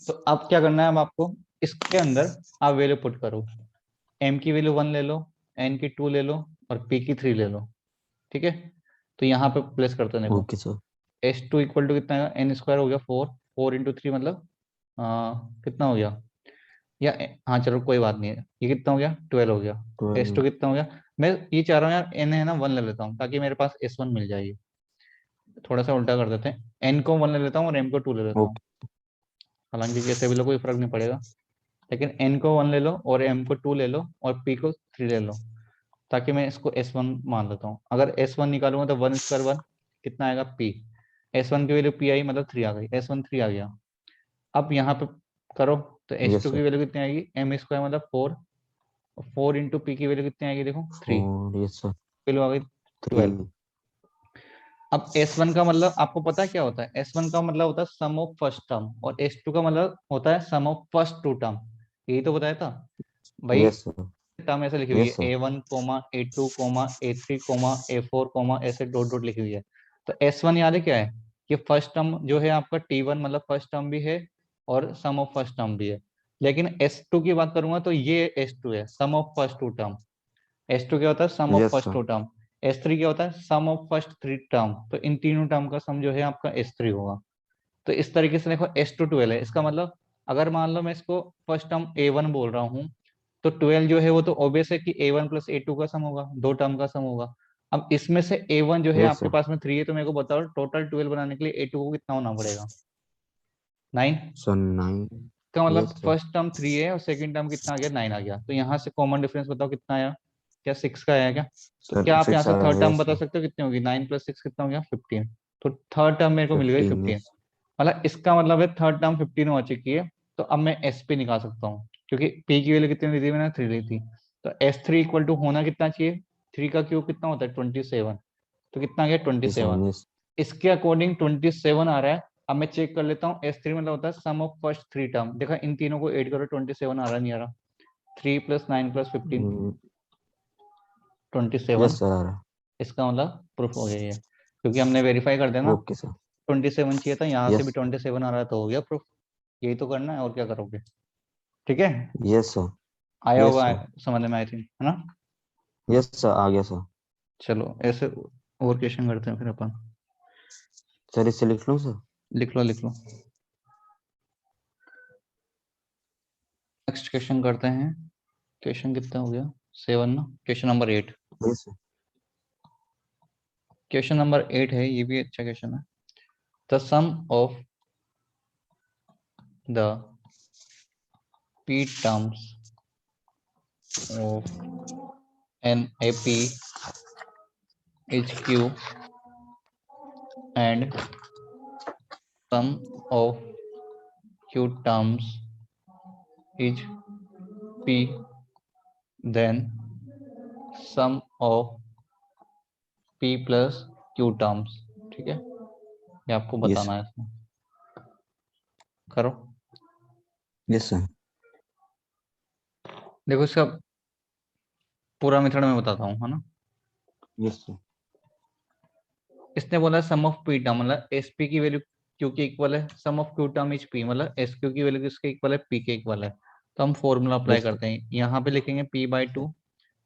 तो अब क्या करना है, अब आपको इसके अंदर आप वैल्यू पुट करो, एम की वैल्यू 1 ले लो, एन की 2 ले लो और पी की 3 ले लो, ठीक है। तो यहाँ पे प्लेस करते हैं, देखो okay sir. S two equal to कितना है, एन स्क्वायर हो गया 4, 4 इंटू 3 मतलब कितना हो गया, या हाँ चलो कोई बात नहीं है, ये कितना हो गया, 12 हो गया। एस 12। टू कितना हो गया, मैं ये चाह रहा हूँ यार एन है ना 1 ले लेता हूँ ताकि मेरे पास एस 1 मिल जाएगी। थोड़ा सा उल्टा कर देते हैं, एन को 1 ले लेता हूँ और एम को 2 ले लेता हूँ, ओके। हालांकि कैसे भी लो कोई फर्क नहीं पड़ेगा, लेकिन एन को 1 ले लो और एम को 2 ले लो और पी को 3 ले लो, ताकि मैं इसको S1 मान लेता हूँ। अगर S1 निकालूंगा तो 1 स्क्वायर 1 कितना आएगा, P। S1 की वैल्यू P आई मतलब 3 आ गई, S1 3 आ गया। अब यहाँ पे करो तो यस S2 की सर। वैल्यू कितनी आएगी, एम स्क्वायर मतलब 4, 4 इंटू पी की वैल्यू कितनी आएगी, देखो 3, 4। Yes sir. वैल्यू आ गई 12। 3। अब S1 का मतलब आपको पता है क्या होता है, S1 का मतलब होता है सम ऑफ फर्स्ट टर्म, और S2 का मतलब होता है sum of first two term, यही तो बताया था भाई। Yes sir. टर्म ऐसे लिखी हुई है, yes sir. A1 comma A2 comma A3 comma A4 comma ऐसे डॉट डॉट लिखी हुई है। तो S1 याद है क्या है, ये फर्स्ट टर्म जो है आपका T1 मतलब फर्स्ट टर्म भी है और सम ऑफ फर्स्ट टर्म भी है। लेकिन S2 की बात करूंगा तो ये S2 है, sum of first two term. S2 क्या होता है, sum of yes first sir. Two term. S3 क्या होता है, सम ऑफ फर्स्ट 3 टर्म। तो इन तीनों टर्म का सम जो है आपका S3 होगा। तो इस तरीके से देखो S2 12 है, इसका मतलब अगर मान लो मैं इसको फर्स्ट टर्म A1 बोल रहा हूँ, तो 12 जो है वो तो ऑब्वियस है कि A1 प्लस A2 का सम होगा, दो टर्म का सम होगा। अब इसमें से A1 जो है यस आपके सर। पास में 3 है, तो मेरे को बताओ टोटल 12 बनाने के लिए A2 को कितना होना पड़ेगा, 9। सर 9। का मतलब यस सर। फर्स्ट टर्म 3 है और सेकंड टर्म कितना आ गया, 9 आ गया। तो यहाँ से कॉमन डिफरेंस बताओ कितना आया, क्या 6 का आया क्या। तो सर क्या आप यहाँ 6 से आया। थर्ड टर्म यस बता सर। सकते हो कितनी होगी, 9 प्लस 6 कितना हो गया, 15। तो थर्ड टर्म मेरे को मिल गई 15। 15, यस। मतलब इसका मतलब है थर्ड टर्म 15 हो चुकी है। तो अब मैं एस पी निकाल सकता हूँ, क्योंकि पी की वैल्यू कितनी ली थी मैंने, 3 ली थी। तो S3 इक्वल टू होना कितना चाहिए, 3 का क्यूब कितना होता है, 27। तो कितना आ गया, 27। 27। यस। इसके अकॉर्डिंग 27 आ रहा है। अब मैं चेक कर लेता हूँ, S3 मतलब होता है सम ऑफ फर्स्ट 3 टर्म, देखा इन तीनों को ऐड करो 27 आ रहा, नहीं आ रहा, 3 प्लस 9 प्लस 15 27। यस सर आ रहा इसका मतलब प्रूफ हो गया ये, क्योंकि हमने वेरीफाई कर दिया है। ना, ओके सर। 27 चाहिए था, यहाँ से भी यस। 27 आ रहा है, तो हो गया प्रूफ। यही तो करना है, और क्या करोगे, ठीक है। Yes sir. आया यस होगा सर। समझ में, आई थिंक, है ना। यस सर आ गया सर। चलो ऐसे और क्वेश्चन करते हैं फिर अपन, सर इसे लिख लूँ सर। लिख लो लिख लो। नेक्स्ट क्वेश्चन करते हैं, क्वेश्चन कितना हो गया, 7 ना, question number 8। Yes sir. Question number 8 है, ये भी अच्छा क्वेश्चन है। The sum of the p terms of NAP is Q and sum of Q terms is P, then sum of P plus Q terms। ठीक है, ये आपको Yes, बताना है इसमें। करो। yes sir. देखो इसका पूरा मेथड मैं बताता हूँ, है ना। Yes sir. इसने बोला सम ऑफ पी टर्म, मतलब एस पी की वैल्यू क्यू के इक्वल है, sum of q term is p, मतलब एस क्यू की वैल्यू किसके इक्वल है, पी के इक्वल है। तो हम फॉर्मूला अप्लाई Yes sir. करते हैं, यहाँ पे लिखेंगे P by two,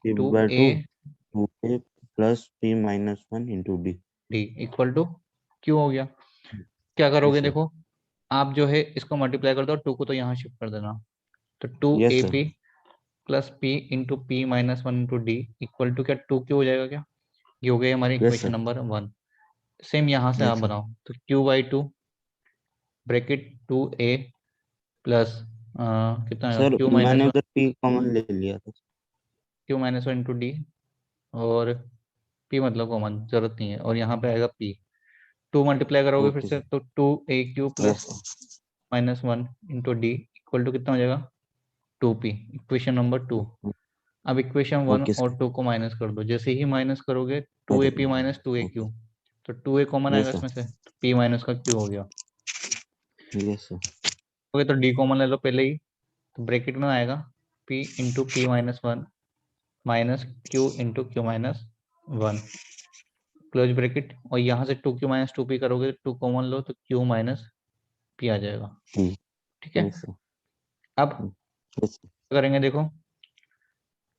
P two by A 2 2a plus p minus 1 into d. D equal to Q हो गया। क्या करोगे, Yes sir. देखो आप जो है इसको मल्टीप्लाई कर दो, टू को तो यहाँ शिफ्ट कर देना, तो two Yes A sir. P plus P into P minus one into D equal to क्या, टू क्यू हो जाएगा क्या, ये हो गया हमारी Yes equation sir. Number 1। Same यहाँ से आप Yes sir. बनाओ, तो Q by two bracket two A plus कितना आएगा, सर क्यू माइनस मैंने वन, उधर p कॉमन ले लिया था। Q minus one into D, और पी मतलब कॉमन जरूरत नहीं है, और यहाँ पे आएगा पी। टू मल्टीप्लाई करोगे फिर ओके से, सर। तो two A Q yes plus sir. Minus one into D equal to कितना हो जाएगा, टू पी, इक्वेशन नंबर 2। अब इक्वेशन 1 ओके और सर। 2 को माइनस कर दो, जैसे ही माइनस करोगे टू ए अरे P minus two A okay. Q, तो टू ए कॉमन आएगा यस सर। इसमें से, तो पी माइनस का क्यू हो गया। Yes sir. ओके, तो डी कॉमन ले लो पहले ही, तो ब्रैकेट में आएगा P into P minus one minus Q into Q minus one, close bracket, और यहाँ से two Q minus two P करोगे, टू कॉमन लो तो क्यू माइनस पी आ जाएगा। ठीक है, यस सर। अब यस सर। क्या करेंगे, देखो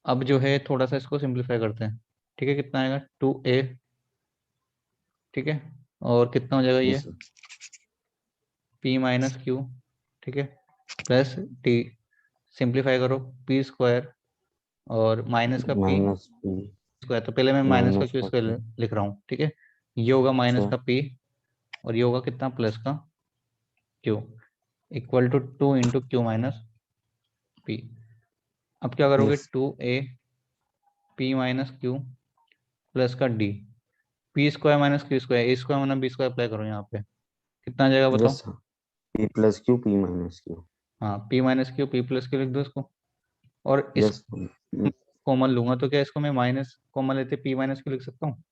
अब जो है थोड़ा सा इसको सिंप्लीफाई करते हैं। ठीक है, कितना आएगा, टू ए, ठीक है, और कितना हो जाएगा ये, yes sir. P minus Q, ठीक है, प्लस टी, सिंप्लीफाई करो, पी स्क्वायर और माइनस का पी माइनस p स्क्वायर, तो पहले मैं माइनस का माइनस क्यू का स्क्वायर p लिख रहा हूँ, ठीक है। ये होगा माइनस सर। का पी, और ये होगा कितना, प्लस का q, equal to two into Q minus p. अब क्या करोगे, yes. Two a p minus q plus का d, p square minus q square, a square minus b square apply करो यहाँ पे, कितना आ जाएगा बताओ। Yes sir. p प्लस q p माइनस q। हाँ, p minus q p plus q लिख दो इसको, और इस यस। कॉमन लूंगा तो क्या इसको मैं माइनस कॉमन लेते पी माइनस क्यू लिख सकता हूँ,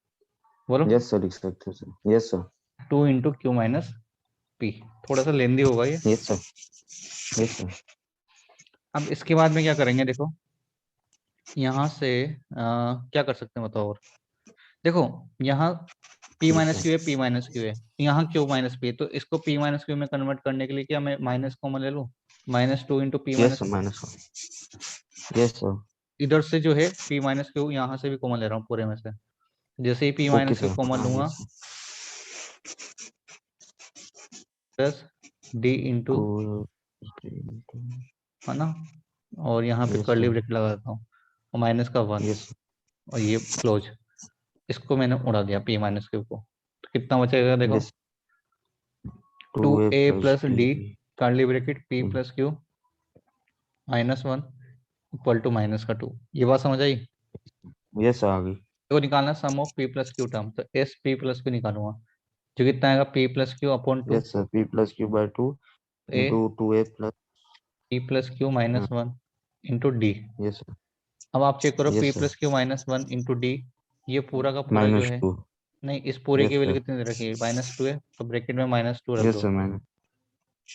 बोलो। यस सर लिख सकते हो sir. Yes sir. To into Q minus P, थोड़ा सा लेंदी होगा ये। Yes sir. Yes sir. अब इसके बाद में क्या करेंगे, देखो यहाँ से क्या कर सकते हैं बताओ, और देखो यहाँ P yes minus Q sir. है, P माइनस क्यू है, यहाँ क्यू माइनस पी है, तो इसको P माइनस क्यू में कन्वर्ट करने के लिए क्या मैं माइनस कॉमन ले लूँ, minus two into P yes minus, sir minus. Yes sir. इधर से जो है P माइनस क्यू यहाँ से भी कॉमन ले रहा हूँ पूरे में से, जैसे ही P okay minus Q sir. Common हाँ लूंगा, yes sir. Plus D into, तो है ना, और यहाँ पे यस कर्ली सर। ब्रैकेट लगा देता हूँ, और माइनस का वन, यस और ये क्लोज, इसको मैंने उड़ा दिया P माइनस क्यू को, तो कितना बचेगा देखो, yes. Two 2a a plus plus d d। Curly bracket P plus q minus one equal to minus का टू, ये बात समझ आई। यस आ गई। तो निकालना sum of P plus q term, तो एस पी प्लस क्यू निकालूंगा, जो कितना आएगा P plus q upon two yes sir p plus q by 2 a into 2a plus। P plus q minus one into D. Yes sir. अब आप चेक करो P yes sir plus q minus one into D, ये पूरा का पूरा जो माइनस है, 2। नहीं इस पूरे की यस वैल्यू सर। कितनी दे रखी है, माइनस टू है, तो ब्रैकेट में माइनस टू रख यस दो, सर माइनस।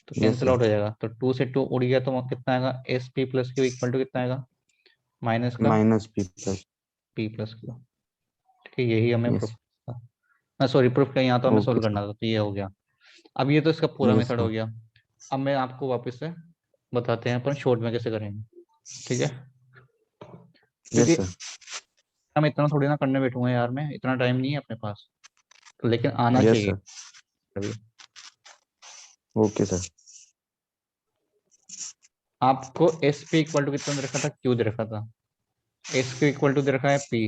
तो यस कैंसिल सर आउट हो जाएगा, तो टू से टू उड़ गया, तो कितना आएगा, S P plus Q equal to कितना आएगा, माइनस का minus p plus। P plus Q. ठीक है, यही हमें यस। प्रूफ, सॉरी प्रूफ का, यहाँ तो हमें सोल्व ओके करना था, तो ये हो गया। अब ये तो इसका पूरा यस मेथड हो सर। गया। अब मैं आपको वापस से बताते हैं अपन शॉर्ट में कैसे करेंगे, ठीक है, क्योंकि यस सर। मैं इतना थोड़ी ना करने बैठूंगा यार, मैं इतना टाइम नहीं है अपने पास, तो लेकिन आना यस चाहिए सर। अभी। Okay sir. आपको एस पी इक्वल टू कितना दे रखा था, क्यू दे रखा था, एस क्यू इक्वल टू दे रखा है पी,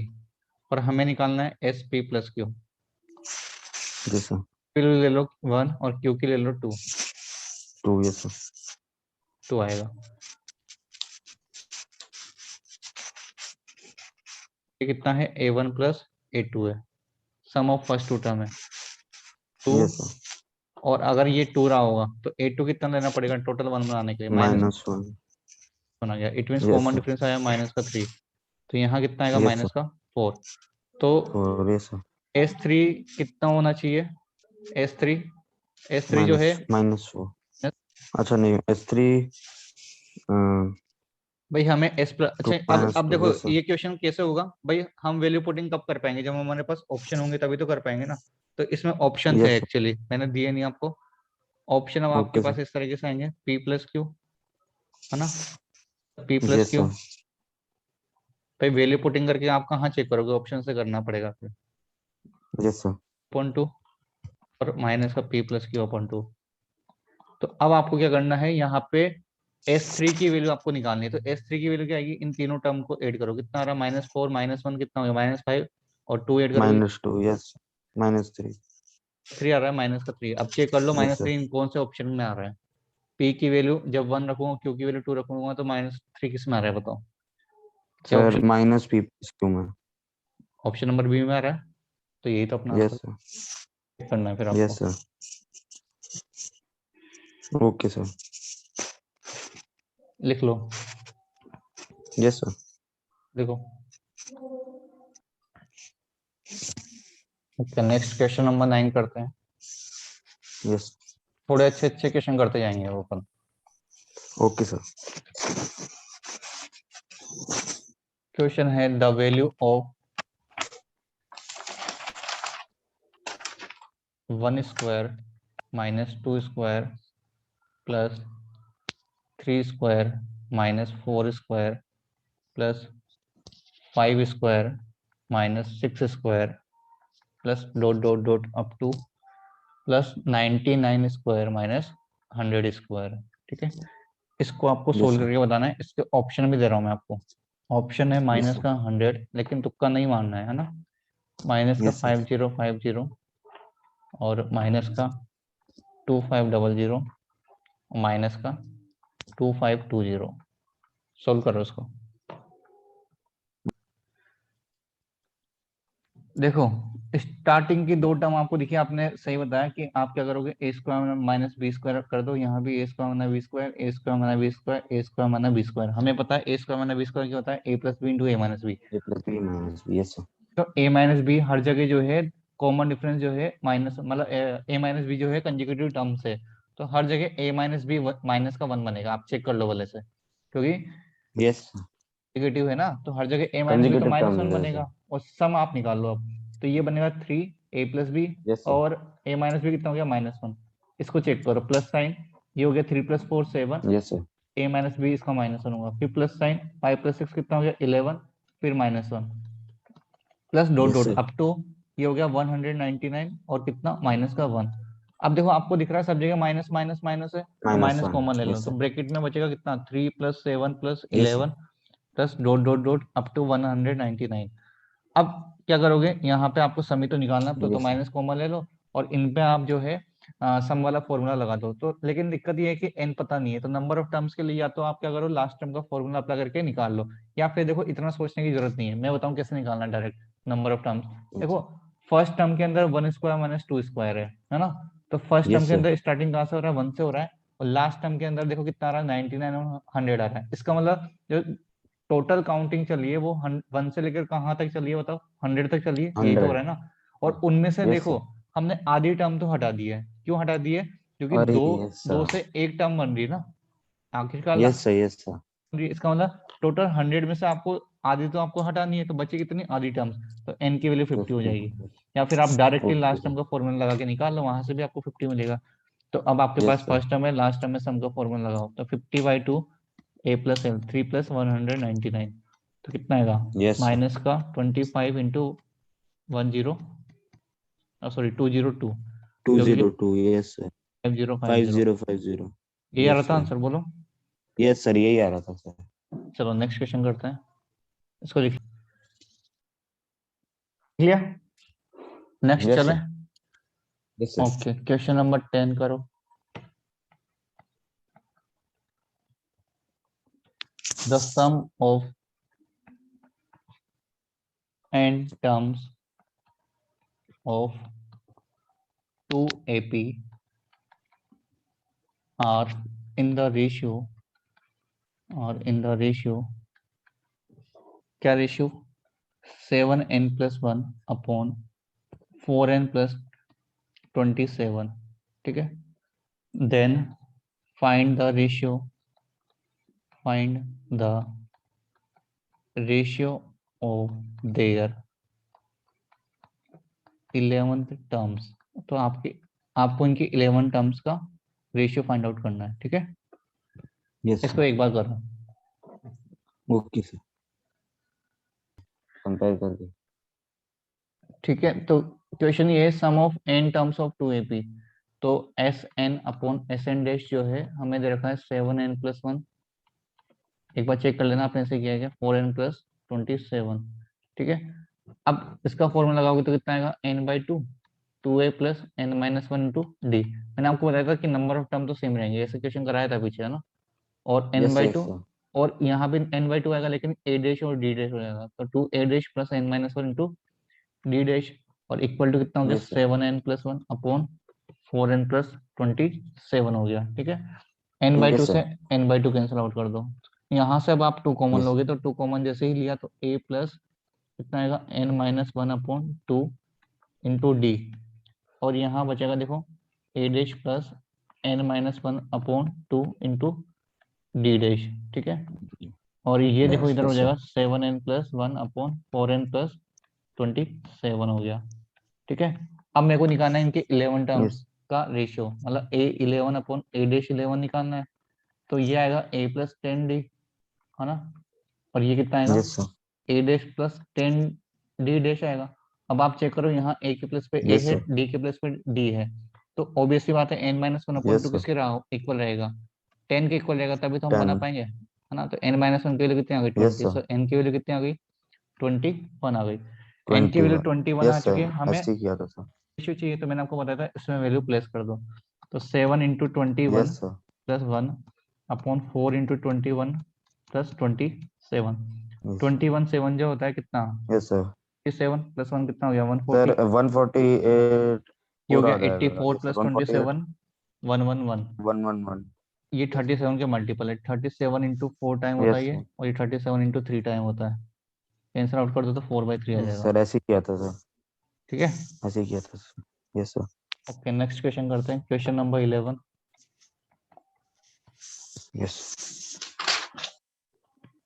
और हमें निकालना है s P plus Q. Yes sir. P ले लो वन और क्यू की ले लो टू, 2। Yes sir. टू आएगा। ये कितना है, a1 प्लस a2 है, sum of first two term है 2, यस सर, और अगर ये 2 रहा होगा तो a2 कितना लेना पड़ेगा टोटल 1 बनाने के लिए, -1 बना गया, it mean yes common sir, difference आया -3, तो यहाँ कितना आएगा यस सर, -4, तो और यस सर, S3 कितना होना चाहिए, S3 S3 जो है -4, अच्छा नहीं S3 भाई हमें S प्लस, अच्छा अब -2 देखो यस सर, ये क्वेश्चन कैसे होगा भाई, हम वैल्यू पुटिंग कब कर पाएंगे, जब हमारे पास ऑप्शन होंगे तभी तो कर पाएंगे ना, तो इसमें ऑप्शन थे यस सर, एक्चुअली, मैंने दिए नहीं आपको ऑप्शन, अब आपके ओके पास सर, इस तरीके से आएंगे P प्लस क्यू, है ना, P plus yes Q, sir, भाई वैल्यू पुटिंग करके आप कहाँ चेक करोगे, ऑप्शन से करना पड़ेगा फिर, यस सर, अपॉन 2 और माइनस का P प्लस क्यू अपॉन 2, तो अब आपको क्या करना है, यहाँ पे S3 की वैल्यू आपको निकालनी है, तो S3 की वैल्यू क्या आएगी, इन तीनों टर्म को ऐड करो, कितना आ रहा है -4 -1 कितना हो गया -5, और 2 ऐड करोगे -2 यस, -3 3 आ रहा है -3, अब चेक कर लो यस सर, -3 कौन से ऑप्शन में आ रहा है, P की वैल्यू जब 1 रखूंगा, Q की वैल्यू 2 रखूंगा, तो -3 किस में आ रहा है बताओ, क्या सर ऑप्शन, -P क्यों में, ऑप्शन नंबर बी में आ रहा है, तो यही तो अपना आंसर यस सर, करना है फिर यस आपको, सर, ओके सर, लिख लो, यस सर, देखो, ओके नेक्स्ट क्वेश्चन नंबर 9 करते हैं, यस, थोड़े अच्छे अच्छे क्वेश्चन करते जाएंगे वो अपन, ओके सर, क्वेश्चन है the value of 1 square -2 square plus 3 square -4 square plus 5 square -6 square plus dot dot dot up two plus 99 square -100 square, ठीक है, इसको आपको यस सोल्व सर, करके बताना है, इसके ऑप्शन भी दे रहा हूँ मैं आपको, ऑप्शन है यस माइनस सर, का 100, लेकिन तुक्का नहीं मारना है ना, माइनस का यस सर, 5050 और माइनस का 2500, माइनस का 2520, सोल्व करो इसको, देखो स्टार्टिंग की दो टर्म आपको दिखी, आपने सही बताया कि आप क्या करोगे, a square minus b square कर दो, यहाँ भी a square minus b square, a square minus b square, a square minus b square, हमें पता है a square minus b square क्या होता है, a plus b into a minus b, A + B - B yes sir, तो ए माइनस बी हर जगह जो है कॉमन डिफरेंस जो है माइनस, मतलब ए माइनस बी जो है कंजिक्यूटिव टर्म्स है, तो हर जगह ए माइनस बी माइनस का 1 बनेगा, आप चेक कर लो भले से, क्योंकि यस सर, नेगेटिव है ना, तो हर जगह ए माइनस बी तो कंसेक्यूटिव -1 टर्म्स है सर, बनेगा, और सम आप निकाल लो अब, तो ये बनेगा 3 ए प्लस बी, यस सर, और ए माइनस बी कितना हो गया -1, इसको चेक करो प्लस साइन, ये हो गया 3 + 4 7, यस सर, ए माइनस बी इसका -1 होगा, फिर प्लस साइन 5 + 6 कितना हो गया 11, फिर -1 plus dot yes dot sir, up to, ये हो गया 199 और कितना -1, अब देखो आपको दिख रहा है सब जगह माइनस माइनस माइनस है, तो माइनस -1 कॉमन ले लो, यस तो सर, ब्रैकेट में बचेगा कितना 3 + 7 + yes sir, 11 plus dot dot dot up to 199, अब क्या करोगे, यहाँ पे आपको समी तो निकालना, तो यस सर, माइनस कॉमन ले लो, और इन पे आप जो है सम वाला फॉर्मूला लगा दो, तो लेकिन दिक्कत ये है कि एन पता नहीं है, तो नंबर ऑफ टर्म्स के लिए या तो आप क्या करो लास्ट टर्म का फॉर्मूला अप्लाई करके निकाल लो, या फिर देखो इतना सोचने की जरूरत नहीं है, मैं बताऊं कैसे निकालना डायरेक्ट नंबर ऑफ टर्म्स, देखो फर्स्ट टर्म के अंदर 1 स्क्वायर -2 स्क्वायर है ना, तो फर्स्ट टर्म यस के सर, अंदर स्टार्टिंग कहाँ से हो रहा है 1 से हो रहा है, और लास्ट टर्म के अंदर देखो कितना आ रहा है 99 और 100 आ रहा है, इसका मतलब जो टोटल काउंटिंग चलिए वो 1 से लेकर कहाँ तक चलिए बताओ, 100 तक चलिए, यही तो हो 100 रहा है ना, और उनमें से यस देखो सर, हमने आधी टर्म तो हटा दी है, क्यों हटा दी है, क्योंकि अरे दो यस दो सर, से एक टर्म बन रही है ना, आखिरकार यस सर, यस सर, इसका मतलब टोटल 100 में से आपको आधी तो आपको हटानी है, तो बची कितनी आधी टर्म्स, तो एन की वैल्यू 50 हो 50 जाएगी, या फिर आप directly okay last sir, term का फॉर्मूला लगा के निकाल लो, वहां से भी आपको 50 मिलेगा, तो अब आपके यस पास सर, फर्स्ट टर्म है लास्ट टर्म में सम का फॉर्मूला लगाओ, तो 50/2 a + l 3 + 199, तो कितना आएगा, यस सर, माइनस का 25 इंटू 10, सॉरी 202, जो कि 202 यस सर, 5050, 5050 ये आ रहा यस था सर, आंसर, बोलो, यस सर, यही आ रहा था सर, चलो नेक्स्ट क्वेश्चन करते हैं, इसको लिख लिया, नेक्स्ट यस चले, sir, yes sir, okay question number 10 करो, the sum of n terms of 2AP are in the ratio क्या रेशियो 7n+1 अपॉन 4n+27, ठीक है। Then find the ratio of their 11th terms. तो आपको इनकी 11 टर्म्स का रेशियो फाइंड आउट करना है, ठीक है। यस इसको एक बार करो। ओके सर, कंपेयर करके। ठीक है, तो क्वेश्चन ये है sum of n terms of 2AP। तो Sn अपॉन Sn डैश जो है हमें दे रखा है 7n+1। एक बार चेक कर लेना आपने ऐसे किया है क्या, 4n+27, ठीक है। अब इसका फॉर्मूला लगाओगे तो कितना आएगा, n/2 2a plus n-1 into D. मैंने आपको बताया था कि नंबर ऑफ टर्म तो सेम रहेंगे, ऐसे क्वेश्चन कराया था पीछे, है ना। और n/2 और यहाँ भी n/2 आएगा, लेकिन a डैश और d डैश हो जाएगा, तो 2a dash plus n-1 into D dash और इक्वल टू कितना हो गया, 7n+1 अपॉन 4n+27 हो गया, ठीक है। n/2 से n/2 कैंसिल आउट कर दो। यहाँ से अब आप 2 कॉमन लोगे, तो 2 कॉमन जैसे ही लिया तो a प्लस कितना आएगा, n-1 अपॉन 2 इंटू डी, और यहाँ बचेगा देखो a dash plus n-1 upon 2 into D dash, ठीक है। और ये देखो इधर हो जाएगा 7n+1 अपॉन 4n+27 हो गया, ठीक है। अब मेरे को निकालना है इनके 11 टर्म्स का रेशियो, मतलब a11 अपॉन a डैश 11 निकालना है। तो ये आएगा a प्लस 10d, है ना। और ये कितना आएगा, a dash plus 10d dash आएगा। अब आप चेक करो, यहाँ a के प्लस पे a है, d के प्लस पे d है, तो ऑब्वियसली बात है n-1 अपॉन 2 किसके इक्वल रहेगा, 10 के इक्वल रहेगा, तभी तो हम बना पाएंगे, है ना। तो n-1 की वैल्यू कितनी आ गई, 20। सो n की वैल्यू कितनी आ गई, 21 आ गई। n की वैल्यू 21 आ चुकी है, हमें रेशियो चाहिए, तो मैंने आपको बताया था इसमें वैल्यू प्लेस कर दो। तो 7 into 21 plus 1 upon 4 into 21 plus 27। 21 7 जो होता है कितना, यस सर, 7 प्लस 1 कितना हो गया, 140 सर, 148 ये हो गया 84 प्लस 27 111 ये 37 के मल्टीपल है, 37 इंटू 4 टाइम होता है ये, और ये 37 इंटू 3 टाइम होता है। कैंसिल आउट कर दो तो 4/3 आ जाएगा, सर ऐसे किया था सर, ठीक है, ऐसे किया था sir. Yes sir. Okay, next question करते हैं, question number 11। Yes,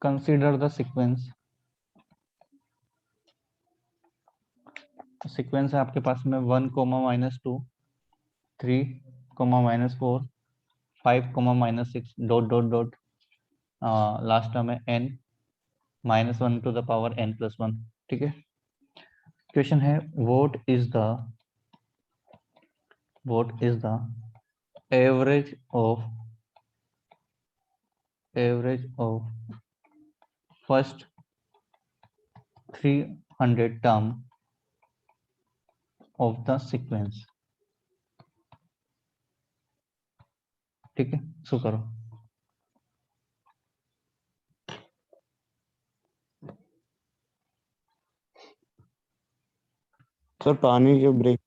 consider the sequence. Sequence है आपके पास में 1, -2 3, -4 5, -6 dot dot dot, last term है n -1 to the power n+1, ठीक है। क्वेश्चन है what is the average of first 300 term of the sequence, ठीक है। सो करो। सर पानी के ब्रेक,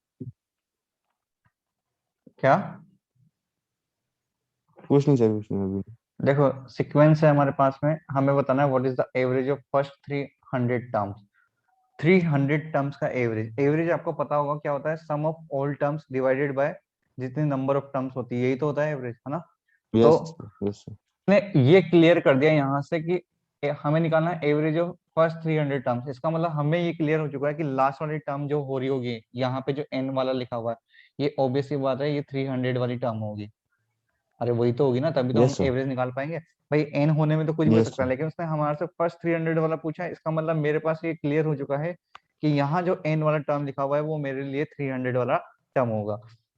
क्या कुछ नहीं सर, कुछ नहीं अभी। देखो सीक्वेंस है हमारे पास में, हमें बताना है what is the average of first 300 terms. 300 terms का एवरेज, एवरेज आपको पता होगा क्या होता है, sum of all terms divided by जितनी नंबर ऑफ टर्म्स होती है, यही तो होता है एवरेज, है ना। तो यस सर, ने ये क्लियर कर दिया यहाँ से कि हमें निकालना है एवरेज ऑफ फर्स्ट 300 टर्म्स। इसका मतलब हमें ये क्लियर हो चुका है कि लास्ट वाली टर्म जो हो रही होगी, यहाँ पे जो n वाला लिखा हुआ है, ये ऑब्वियसली बात है, ये 300 वाली टर्म होगी। अरे वही तो होगी ना, तभी तो हम एवरेज निकाल पाएंगे। भाई n होने में तो कुछ भी हो सकता है, लेकिन उसने हमारे से फर्स्ट 300 वाला पूछा है, इसका मतलब मेरे पास ये क्लियर हो चुका है कि यहाँ जो n वाला टर्म लिखा हुआ है वो मेरे लिए 300 वाला टर्म होगा।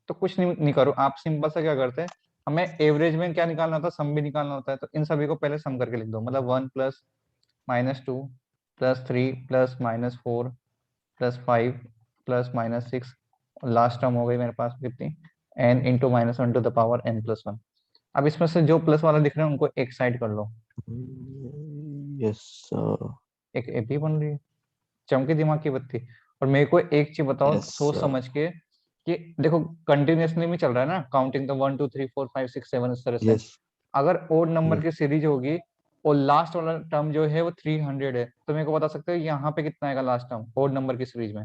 तो कुछ नहीं करो आप, सिंपल सा क्या करते हैं, हमें एवरेज में क्या निकालना होता है, सम भी निकालना होता है। तो इन सभी को पहले सम करके लिख दो, मतलब 1 plus -2 plus 3 plus -4 plus 5 plus -6, last term हो गई मेरे पास कितनी, n into -1 to the power n+1। अब इसमें से जो प्लस वाला दिख रहे हैं उनको एक साइड कर लो, यस सर। एक एपी बन रही है, चमकी दिमाग की बत्ती। और मेरे को एक चीज बताओ Yes, सोच sir. समझ के कि देखो कंटिन्यूअसली में चल रहा है ना, काउंटिंग तो 1 2 3 4 5 6 7 इस तरह से। Yes. अगर ओड नंबर Yes. की सीरीज होगी और लास्ट वाला टर्म जो है वो 300 है, तो मेरे को बता सकते हो यहाँ पे कितना आएगा लास्ट टर्म ओड नंबर की सीरीज में?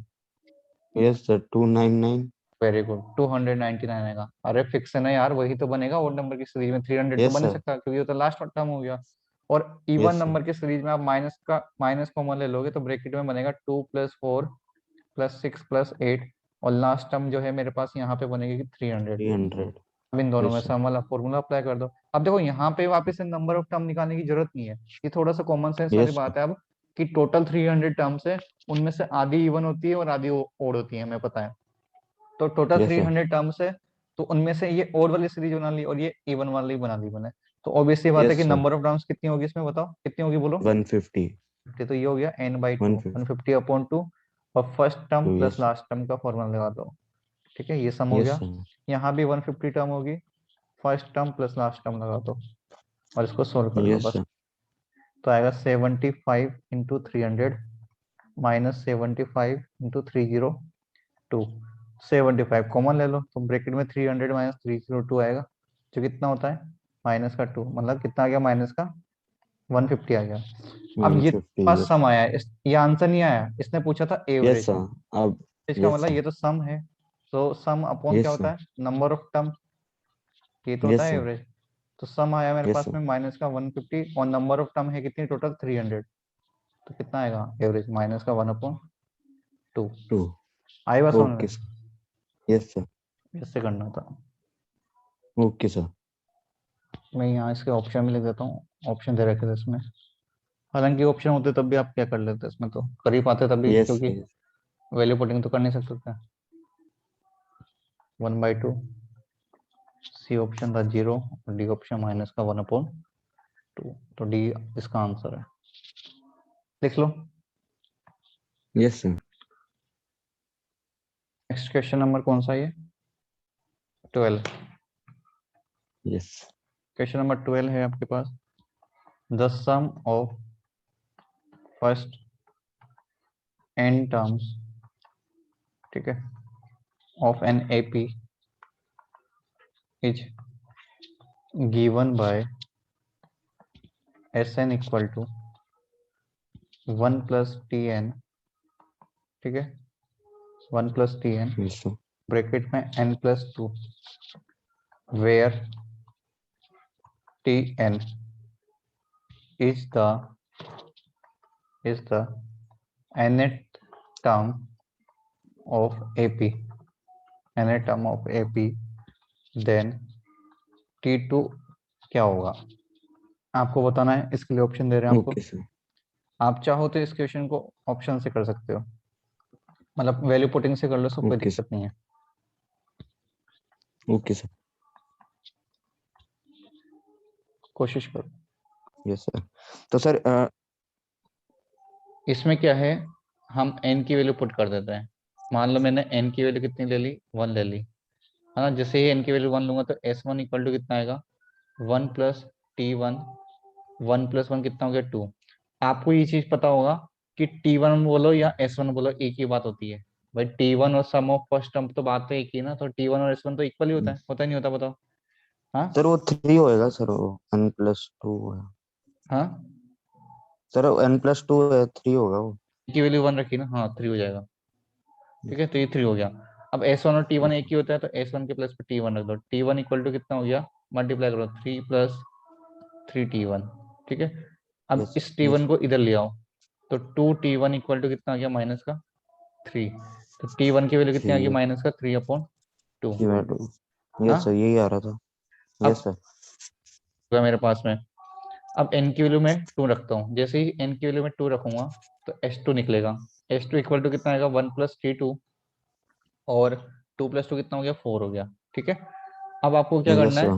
Yes, sir. 299. वेरी गुड, 299 आएगा। अरे फिक्स है ना यार, वही तो बनेगा ओड नंबर की सीरीज में, 300 तो Yes, बन नहीं sir. सकता क्योंकि वो तो लास्ट टर्म हो गया। और इवन Yes, sir. नंबर की सीरीज में आप माइनस कॉमन ले लोगे तो ब्रैकेट में बनेगा 2 + 4 + 6 + 8, और लास्ट टर्म जो है मेरे पास यहाँ पे बनेगी 300। 300. अब इन दोनों में Yes, sir. सम वाला फॉर्मूला अप्लाई कर दो। अब देखो यहाँ पे वापस से नंबर ऑफ टर्म निकालने की जरूरत नहीं है, ये थोड़ा सा कॉमन सेंस वाली Yes, sir. बात है अब, कि टोटल 300 टर्म्स है, उनमें से आधी इवन होती है और आधी ओड होती है, हमें पता है। तो टोटल Yes, sir. 300 टर्म्स है, तो उनमें से ये ओड वाली सीरीज बना ली और ये इवन वाली बना ली मैंने। तो ऑब्वियसली बात है Yes, कि sir. नंबर ऑफ टर्म्स कितनी होगी इसमें, बताओ कितनी होगी बोलो। 150. तो ये हो गया n/2, 150. 150/2, और first term plus Yes, sir. Last term का फॉर्मूला लगा दो। ठीक है, ये सम हो Yes, गया। sir. यहाँ भी 150 टर्म होगी, first term plus last term लगा दो और इसको सोल्व कर लो Yes, बस। sir. तो आएगा 75 × 300 - 75 × 302। 75 कॉमन ले लो तो ब्रैकेट में 300 - 302 आएगा, जो कितना होता है -2, मतलब कितना आ गया माइनस का 150 आ गया। अब ये 150. पास Yes. सम आया है, ये आंसर नहीं आया, इसने पूछा था Yes, एवरेज। sir. अब इसका yes, मतलब sir. ये तो सम है, तो सम अपॉन क्या Yes, होता sir. है नंबर ऑफ टर्म, ये तो होता Yes, है sir. एवरेज। तो सम आया मेरे Yes, पास sir. में माइनस का 150 और नंबर ऑफ टर्म है कितनी टोटल 300, तो कितना आएगा एवरेज माइनस का 1/2। 2. आई बात समझ Okay, में? sir. Yes, sir. इससे करना था। Okay, sir. मैं यहाँ इसके ऑप्शन में लिख देता हूँ, ऑप्शन दे रखे थे इसमें, हालांकि ऑप्शन होते तब भी आप क्या कर लेते इसमें, तो कर ही पाते तभी, Yes, क्योंकि sir. वैल्यू पुटिंग तो कर नहीं सकते थे। 1/2, सी ऑप्शन था 0 और डी ऑप्शन माइनस का 1/2, तो डी इसका आंसर है, लिख लो। Yes, sir. Next question number कौन सा है? 12। Yes. क्वेश्चन नंबर 12 है आपके पास। The sum of first n terms, ठीक है, of N AP is given by Sn = 1 + Tn, ठीक है, 1 + Tn Yes, sir. ब्रैकेट में n + 2, where Tn is the nth term of AP, nth term of AP, then T2 क्या होगा आपको बताना है। इसके लिए ऑप्शन दे रहे हैं आपको, Okay, sir. आप चाहो तो इस क्वेश्चन को ऑप्शन से कर सकते हो, मतलब वैल्यू पुटिंग से कर लो, सब कोई Okay, sir. दिक्कत नहीं है। Okay, sir. कोशिश करो। Yes, sir. तो सर इसमें क्या है, हम n की वैल्यू पुट कर देते हैं। मान लो मैंने n की वैल्यू कितनी ले ली, 1 ले ली, है ना। जैसे ही n की वैल्यू 1 लूंगा तो S1 = कितना आएगा 1 + T1, 1 + 1 कितना हो गया 2। आपको ये चीज पता होगा कि T1 बोलो या S1 बोलो एक ही बात होती है भाई, T1 और सम ऑफ फर्स्ट टर्म तो बात तो एक ही ना, तो T1 और S1 तो इक्वल ही होता है नहीं होता, बताओ। हाँ सर वो 3 होएगा सर, वो n+2 है हाँ, सर, n+2 है, 3 होगा वो। की वैल्यू 1 रखी ना, हाँ 3 हो जाएगा। ठीक है, तो ये 3 हो गया। अब S1 और T1 एक ही होता है, तो S1 के प्लस पे T1 रख दो। T1 = कितना हो गया, मल्टीप्लाई करो 3 + 3T1, ठीक है। अब यस इस यस T1 को इधर ले आओ, तो 2T1 = कितना आ गया -3, तो T1 की वैल्यू कितनी आ गई 3 -3/2। 3/2। हाँ, यस सर, यही आ रहा था। अब यस सर। होगा मेरे पास में, अब n की वैल्यू में 2 रखता हूँ, जैसे ही n की वैल्यू में 2 रखूंगा तो S2 निकलेगा। S2 = कितना आएगा 1 + T2, और 2 + 2 कितना हो गया 4 हो गया। ठीक है, अब आपको क्या यस करना है, सर।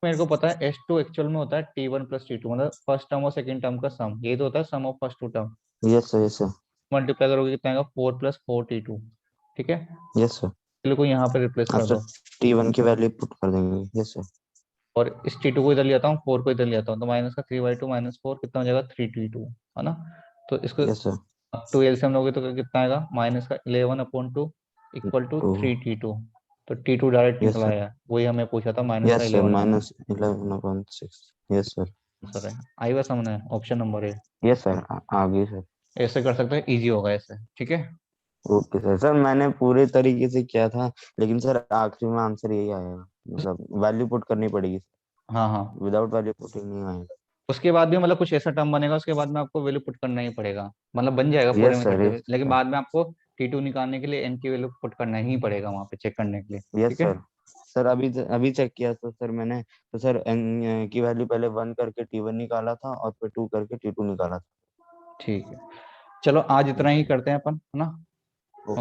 मेरे को पता है S2 एक्चुअल में होता है T1 + T2, मतलब फर्स्ट टर्म और सेकंड टर्म का सम, ये तो होता है sum of first 2 term. Yes sir. Yes sir. Multiply करोगे कितना आएगा 4 + 4T2, ठीक है। Yes sir. चलो को यहाँ पे रिप्लेस आप कर सर दो, T1 की वैल्यू पुट कर देंगे। Yes sir. और इस T2 को इधर ले आता हूँ, 4 को इधर ले आता हूँ, तो -3/2 - 4 कितना हो जाएगा 3T2, है ना। तो इसको यस सर। टू एलसीएम लोगे तो कितना आएगा, माइनस का 11/2 इक्वल टू 3t2। तो t2 डायरेक्ट यस निकल सर, आया, वही हमें पूछा था माइनस का yes sir, 11/2। -11/6। Yes sir, sir है आई बस हमने option number A yes sir, आ गई सर। ऐसे कर सकते हैं, इजी होगा ऐसे, ठीक है। Okay sir. सर मैंने पूरे तरीके से किया था, लेकिन सर आखिरी में आंसर यही आएगा, मतलब वैल्यू पुट करनी पड़ेगी, हाँ हाँ, विदाउट वैल्यू पुटिंग नहीं आएगा। उसके बाद भी मतलब कुछ ऐसा टर्म बनेगा, उसके बाद में आपको वैल्यू पुट करना ही पड़ेगा, मतलब बन जाएगा पूरे यस में सर, करते हुए, यस लेकिन सर, बाद में आपको t2 निकालने के लिए n की वैल्यू पुट करना ही पड़ेगा वहां पे चेक करने के लिए, यस ठीक है। सर। सर अभी चेक किया था सर मैंने, तो सर n की वैल्यू पहले 1 करके t1 निकाला था और फिर 2 करके t2 निकाला था। ठीक है, चलो आज इतना ही करते हैं अपन, है ना। ओके।